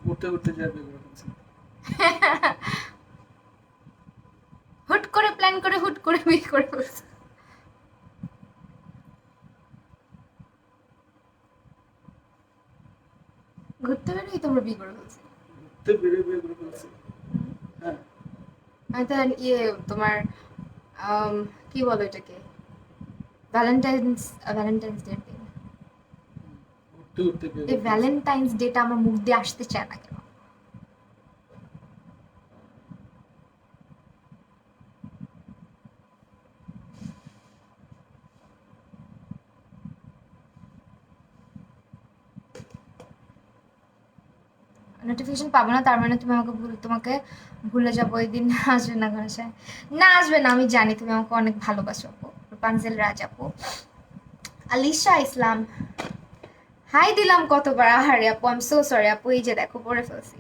উঠতে উঠতে যাবে বলছি। হুট করে প্ল্যান করে হুট করে বিয়ে করে বলছে। ঘুরতে বেরোই তোমরা বিয়ে করে বলছে। উঠতে বেরে বিয়ে করে বলছি। হ্যাঁ, আমি তো ইয়ে তোমার কি বলো এটাকে, ভ্যালেন্টাইন্স ভ্যালেন্টাইন্স ডে দিন। উঠতে উঠতে বিয়ে এই করে বলছি। ভ্যালেন্টাইন্স ডেটা আমার মুখ দিয়ে আসতে চায় না কেন? নোটিফিকেশন পাবো না তার মানে তুমি আমাকে তোমাকে ভুলে যাবো ওই দিন। আসবে না ঘরে, না আসবে না, আমি জানি তুমি আমাকে অনেক ভালোবাসো আপু। পানজেল রাজ আপু, আলিশা ইসলাম, হাই দিলাম কতবার। আহারে আপু, আই এম সো সরি আপু, এই যে দেখো পড়ে ফেলছি।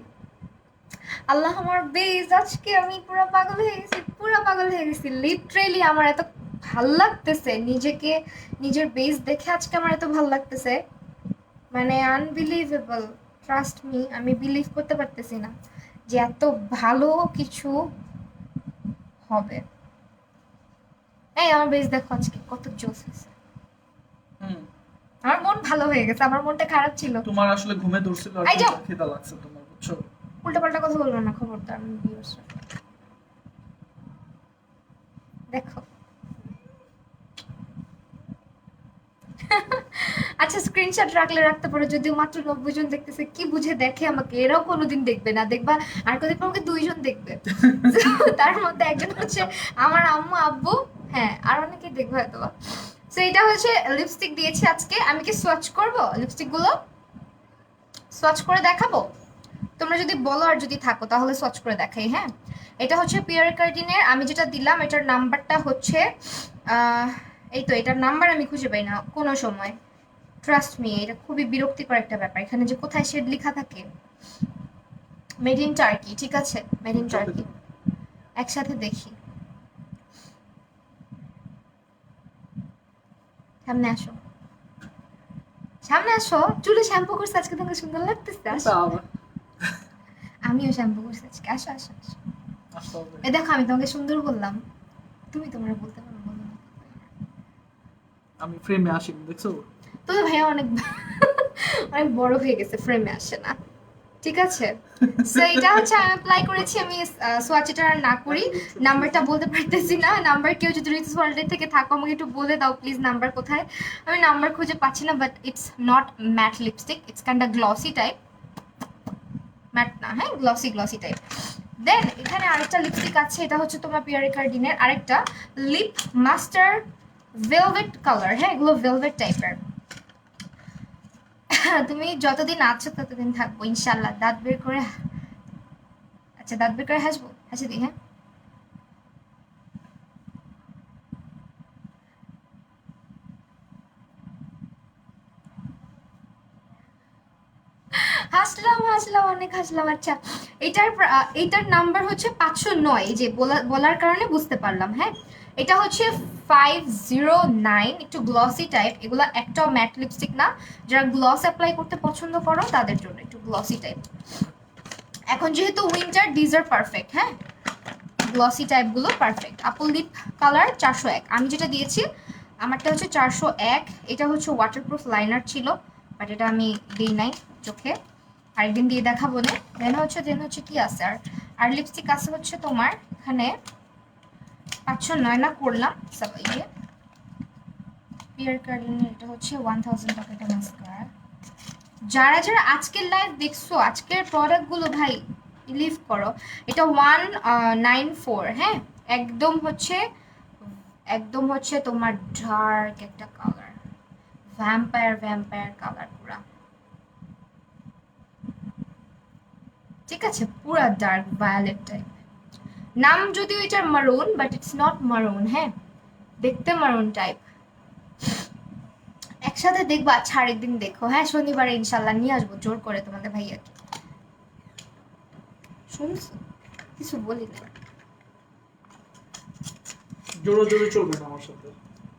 আল্লাহ আমার বেজ, আজকে আমি পুরো পাগল হয়ে গেছি, পুরো পাগল হয়ে গেছি লিটারেলি। আমার এত ভাল লাগতেছে নিজেকে, নিজের বেজ দেখে আজকে আমার এত ভাল লাগতেছে, মানে আনবিলিভেবল। ট্রাস্ট মি, আমি বিলিভ করতে পারতেছি না যে এত ভালো কিছু হবে। এই আমার বেশ দেখো আজকে কত জোস হয়েছে। হুম, আমার মন ভালো হয়ে গেছে, আমার মনটা খারাপ ছিল। তোমার আসলে ঘুমে ধরছিল আর এই যাও, খিদা লাগছে তোমার, বুঝছো? উল্টাপাল্টা কথা বলবে না খবরদার। আমি viewers-রা। দেখো আচ্ছা স্ক্রিনশট রাখলে রাখতে পারো, যদিও মাত্র 90 জন দেখতেছে, কি বুঝে দেখে আমাকে? এরাও কোনোদিন দেখবে না, দেখবা আর কদিন পর আমাকে 2 জন দেখবে। So, তার মধ্যে একজন হচ্ছে আমার আম্মু আব্বু, হ্যাঁ আর অনেকে দেখবে হয়তো। সো এটা হচ্ছে লিপস্টিক দিয়েছি আজকে। আমি কি সোয়াচ করব লিপস্টিক গুলো? সোয়াচ করে দেখাবো? তোমরা যদি বলো আর যদি থাকো তাহলে সোয়াচ করে দেখাই। হ্যাঁ, এটা হচ্ছে পিয়ার কার্ডিনের, আমি যেটা দিলাম এটার নাম্বারটা হচ্ছে এই তো এটার নাম্বার আমি খুঁজে পাই না কোনো সময়। ট্রাস্ট মি, এটা খুবই বিরক্তিকর একটা ব্যাপার, এখানে যে কোথায় শেড লেখা থাকে। মেড ইন টার্কি, ঠিক আছে, মেড ইন টার্কি। একসাথে দেখি, সামনে আসো, সামনে আসো। চুলে শ্যাম্পু করছে আজকে, তোমাকে সুন্দর লাগতেছে। আসো, আমিও শ্যাম্পু করছি আজকে। আসো আসো আসো। আসতে হবে। এ দেখো আমি তোমাকে সুন্দর বললাম, তুমি তোমরা বলতে পারো বলো না। আমি ফ্রেমে আসি, দেখছো? তো ভাইয়া অনেক অনেক বড় হয়ে গেছে, ফ্রেমে আসে না, ঠিক আছে। সো এটা হচ্ছে আমি অ্যাপ্লাই করেছি। আমি সোয়াচ এটা আর না করি, নাম্বারটা বলতে পারতেছি না। নাম্বার কেউ যদি রিক্স ওয়ার্ল্ডে থেকে থাকো আমাকে একটু বলে দাও প্লিজ, নাম্বার কোথায়? আমি নাম্বার খুঁজে পাচ্ছি না। But it's not matte lipstick, it's kind of glossy type, matte না, হ্যাঁ গ্লসি গ্লসি টাইপ। দেন এখানে আরেকটা লিপস্টিক আছে, এটা হচ্ছে তোমার পিয়ারে কার্ডিনের আরেকটা লিপ মাস্টার ভেলভেট কালার। হ্যাঁ, এগুলো ভেলভেট টাইপের। তুমি যতদিন আছো ততদিন থাকবো ইনশাল্লাহ। দাঁত বের করে, আচ্ছা দাঁত বের করে হাসবো, হাসি দিই, হ্যাঁ। হাসলাম হাসলাম, অনেক হাসলাম। আচ্ছা, এইটার নাম্বার হচ্ছে 509, এই যে বলার কারণে বুঝতে পারলাম, হ্যাঁ। এটা হচ্ছে 509, একটু গ্লসি টাইপ। এগুলা একটাও ম্যাট লিপস্টিক না, যারা গ্লস অ্যাপ্লাই করতে পছন্দ করো তাদের জন্য একটু গ্লসি টাইপ। এখন যেহেতু উইন্টার, দিজ আর পারফেক্ট, হ্যাঁ। গ্লসি টাইপগুলো পারফেক্ট। আপল লিপ কালার 401, আমি যেটা দিয়েছি আমারটা হচ্ছে 401। এটা হচ্ছে ওয়াটারপ্রুফ লাইনার ছিল, বাট এটা আমি দিই নাই চোখে, আরেকদিন দিয়ে দেখাবো না। দেন হচ্ছে কি আছে আর, আর লিপস্টিক আছে হচ্ছে তোমার এখানে 509 না করলাম সবাই দিয়ে। পিয়ার কার্ডিনের এটা হচ্ছে 1000 টাকাটা মাস্কারা। যারা যারা আজকের লাইভ দেখছো, আজকের প্রোডাক্টগুলো ভাই লিভ করো। এটা 194, হ্যাঁ। একদম হচ্ছে, একদম হচ্ছে তোমার ডার্ক একটা কালার, ভ্যাম্পায়ার কালার পুরা, ঠিক আছে, পুরা ডার্ক ভায়োলেট টাইপ। নাম যদিও এটার মারুন, বাট ইটস নট মারুন, হ্যাঁ। দেখতে মারুন টাইপ। একসাথে দেখবা, আচ্ছা আরেকদিন দেখো, হ্যাঁ। শনিবারে ইনশাল্লাহ নিয়ে আসবো জোর করে তোমাদের ভাইয়াকে। শুনছো? কিছু বলি না। জোরে জোরে চলবে না আমার সাথে।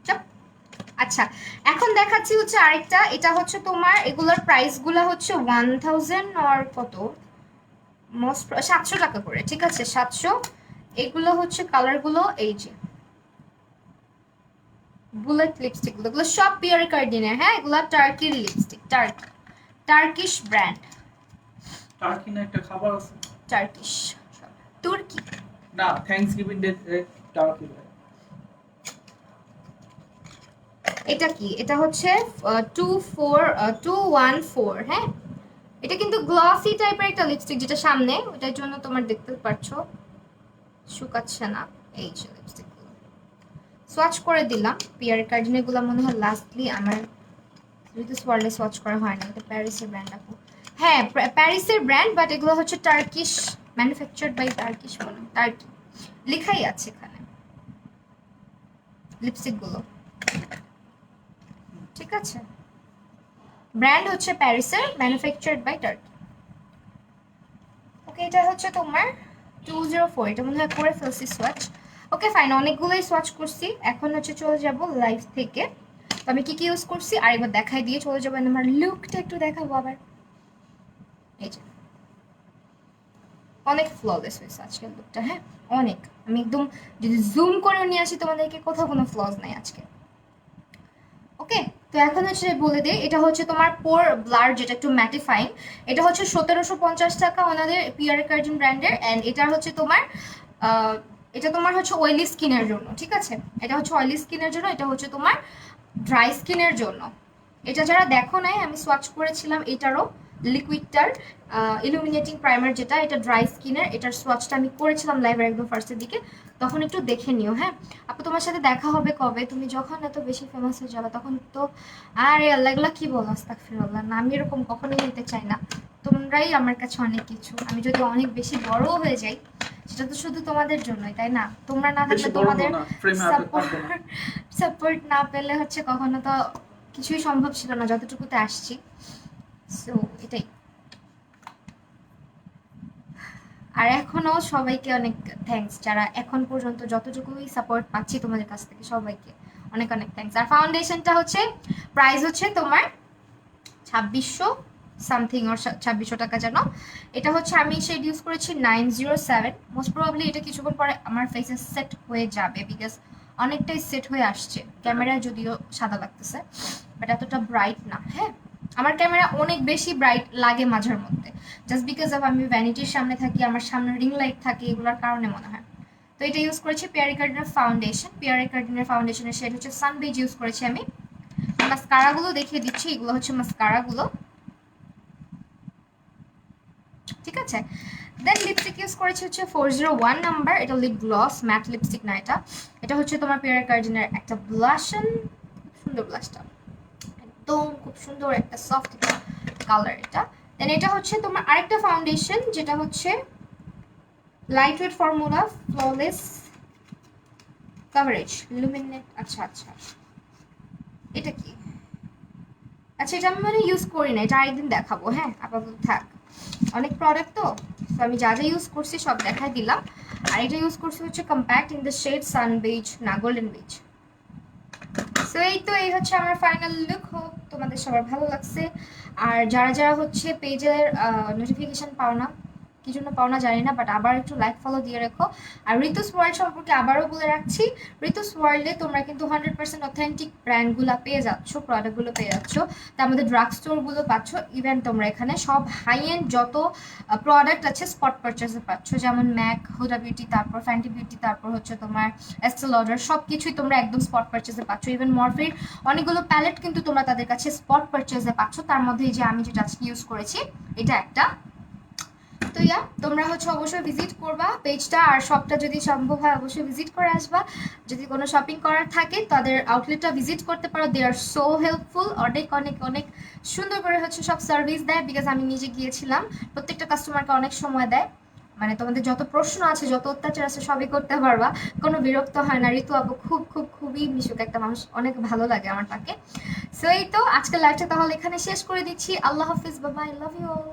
চাপ। আচ্ছা, এখন দেখাচ্ছি হচ্ছে আরেকটা। এটা হচ্ছে তোমার, এগুলোর প্রাইসগুলো হচ্ছে 1000 আর কত, মোস্ট 700 টাকা করে, ঠিক আছে, 700। এগুলো হচ্ছে কালারগুলো এই যে বুলেট লিপস্টিক গুলো, এগুলো সব পিওর কার্ডিনের, হ্যাঁ। এগুলো টার্কির লিপস্টিক, টার্কিশ ব্র্যান্ড। টার্কি না একটা খাবার আছে? টার্কিশ, তুর্কি। না, থ্যাঙ্কসগিভিং ডে টার্কি দেয়। এটা কি, এটা হচ্ছে 214, হ্যাঁ। এটা কিন্তু গ্লসি টাইপের একটা লিপস্টিক, যেটা সামনে ওটার জন্য তোমার দেখতে পাচ্ছো শুকাচ্ছে না। এই যে লিপস্টিক গুলো সোয়াচ করে দিলাম। পিয়ার কার্ডিনের গুলো মনে হয় লাস্টলি আমার ঋতু সোয়ার্লে সোয়াচ করা হয় না। এটা প্যারিসের ব্র্যান্ড আপু, হ্যাঁ প্যারিসের ব্র্যান্ড, বাট এগুলো হচ্ছে টার্কিশ, ম্যানুফ্যাকচার্ড বাই টার্কিশ, মনে টার্কি লেখাই আছে এখানে লিপস্টিক গুলো, ঠিক আছে। ব্র্যান্ড হচ্ছে প্যারিসের, ম্যানুফ্যাকচার্ড বাই টার্কি। ওকে, এটা হচ্ছে তোমার 204, এটা মনে হয় করে ফেলছি সোয়াচ। ওকে ফাইন, অনেকগুলোই সোয়াচ করছি। এখন হচ্ছে চলে যাব লাইভ থেকে। তো আমি কি কি ইউজ করছি আরেকবার দেখাই দিয়ে চলে যাবো, আমার লুকটা একটু দেখাবো আবার। এই যে অনেক ফ্ললেস হয়েছে আজকের লুকটা, হ্যাঁ অনেক। আমি একদম যদি জুম করে নিয়ে আসি তোমাদেরকে, কোথাও কোনো ফ্লস নাই আজকে। ওকে, তো এখন হচ্ছে বলে দিই, এটা হচ্ছে তোমার পোর ব্লার, যেটা একটু ম্যাটিফাইং। এটা হচ্ছে 1750 টাকা ওনাদের পিয়ার কার্জন ব্র্যান্ডের। অ্যান্ড এটা হচ্ছে তোমার এটা তোমার হচ্ছে অয়েলি স্কিনের জন্য, ঠিক আছে। এটা হচ্ছে অয়েলি স্কিনের জন্য, এটা হচ্ছে তোমার ড্রাই স্কিনের জন্য। এটা যারা দেখো নাই, আমি সোয়াচ করেছিলাম এটারও, লিকুইডটার ইলুমিনেটিং প্রাইমার, যেটা এটা ড্রাই স্কিনের, এটার সোয়াচটা আমি করেছিলাম লাইভের একদম ফার্স্টের দিকে, তখন একটু দেখে নিও, হ্যাঁ। আপু তোমার সাথে দেখা হবে কবে? তুমি যখন এত বেশি ফেমাস হয়ে যাবে তখন তো। আরে আল্লাহ, এগুলা কি বলো, আস্তাগফিরুল্লাহ, না আমি এরকম কখনোই নিতে চাই না। তোমরাই আমার কাছে অনেক কিছু। আমি যদি অনেক বেশি বড় হয়ে যাই, সেটা তো শুধু তোমাদের জন্যই, তাই না? তোমরা না থাকলে, তোমাদের সাপোর্ট না পেলে হচ্ছে কখনো তো কিছুই সম্ভব ছিল না, যতটুকুতে আসছি। সো এটাই। আর এখনো সবাইকে অনেক থ্যাঙ্কস, যারা এখন পর্যন্ত যতটুকুই সাপোর্ট পাচ্ছি তোমাদের কাছ থেকে, সবাইকে অনেক অনেক থ্যাঙ্কস। আর ফাউন্ডেশনটা হচ্ছে প্রাইস হচ্ছে তোমার 2600 সামথিং, ওর 2600 টাকা যেন। এটা হচ্ছে আমি শেড ইউজ করেছি 907। মোস্ট প্রবাবলি এটা কিছুক্ষণ পরে আমার ফেসে সেট হয়ে যাবে, বিকজ অনেকটাই সেট হয়ে আসছে। ক্যামেরায় যদিও সাদা লাগতেছে, বাট এতটা ব্রাইট না, হ্যাঁ। আমার ক্যামেরা অনেক বেশি ব্রাইট লাগে মাঝের মধ্যে, জাস্ট বিকজ অফ আমি ভ্যানিটির সামনে থাকি, আমার সামনে রিং লাইট থাকে, এগুলোর কারণে মনে হয়। তো এটা ইউজ করেছি পিয়ারি কার্ডিনের ফাউন্ডেশন। পিয়ারি কার্ডিনের ফাউন্ডেশনের শেড হচ্ছে সানবেজ ইউজ করেছি আমি। মাস্কারাগুলো দেখিয়ে দিচ্ছি, এগুলো হচ্ছে মাস্কারাগুলো, ঠিক আছে। দেন লিপস্টিক ইউজ করেছি হচ্ছে 401 নাম্বার, এটা লিপ গ্লস, ম্যাট লিপস্টিক না এটা। এটা হচ্ছে তোমার পিয়ারি কার্ডিনের একটা ব্লাশন, সুন্দর ব্লাশটা, একদম খুব সুন্দর একটা সফট কালার এটা। দেন এটা হচ্ছে তোমার আরেকটা ফাউন্ডেশন যেটা হচ্ছে light weight formula flawless coverage luminate. আচ্ছা আচ্ছা, এটা কি? আচ্ছা এটা আমি মানে ইউজ করি না, এটা আরেকদিন দেখাবো। হ্যাঁ আপাতত থাক, অনেক প্রোডাক্ট তো, তো আমি যা যা ইউজ করছি সব দেখাই দিলাম। আর এটা ইউজ করছি হচ্ছে compact in the shade sun beige, না গোল্ডেন বেজ। সো এই তো, এই হচ্ছে আমার ফাইনাল লুক। হোপ তোমাদের সবার ভালো লাগছে। আর যারা যারা হচ্ছে পেজের নোটিফিকেশন পাও না, কি জন্য পাও না জানি না, বাট আবার একটু লাইক ফলো দিয়ে রেখো। আর ঋতুস ওয়ার্ল্ড সম্পর্কে আবারও বলে রাখছি, ঋতুস ওয়ার্ল্ডে তোমরা কিন্তু 100% অথেন্টিক ব্র্যান্ডগুলো পেয়ে যাচ্ছ, প্রোডাক্টগুলো পেয়ে যাচ্ছ। তার মধ্যে ড্রাগ স্টোরগুলো পাচ্ছ, ইভেন তোমরা এখানে সব হাই এন্ড যত প্রোডাক্ট আছে স্পট পারচেসে পাচ্ছ, যেমন ম্যাক, হুডা বিউটি, তারপর ফ্যান্টি বিউটি, তারপর হচ্ছে তোমার এস্টে লডার, সব কিছুই তোমরা একদম স্পট পারচেসে পাচ্ছ। ইভেন মরফির অনেকগুলো প্যালেট কিন্তু তোমরা তাদের কাছে স্পট পারচেসে পাচ্ছ। তার মধ্যে যে আমি যেটা আজকে ইউজ করেছি এটা একটা। তো ইয়া, তোমরা হচ্ছে অবশ্যই ভিজিট করবা পেজটা, আর শপটা যদি সম্ভব হয় অবশ্যই ভিজিট করে আসবা। যদি কোনো শপিং করার থাকে তাদের আউটলেটটা ভিজিট করতে পারো। দে আর সো হেল্পফুল, অনেক অনেক অনেক সুন্দর করে হচ্ছে সব সার্ভিস দেয়। বিকজ আমি নিজে গিয়েছিলাম, প্রত্যেকটা কাস্টমারকে অনেক সময় দেয়, মানে তোমাদের যত প্রশ্ন আছে যত অত্যাচার আছে সবই করতে পারবা, কোনো বিরক্ত হয় না। ঋতু আপু খুব খুব খুবই মিশুক একটা মানুষ, অনেক ভালো লাগে আমার তাকে। সো এই তো, আজকের লাইভটা তাহলে এখানে শেষ করে দিচ্ছি। আল্লাহ হাফিজ, বাবা, আই লাভ ইউ অল।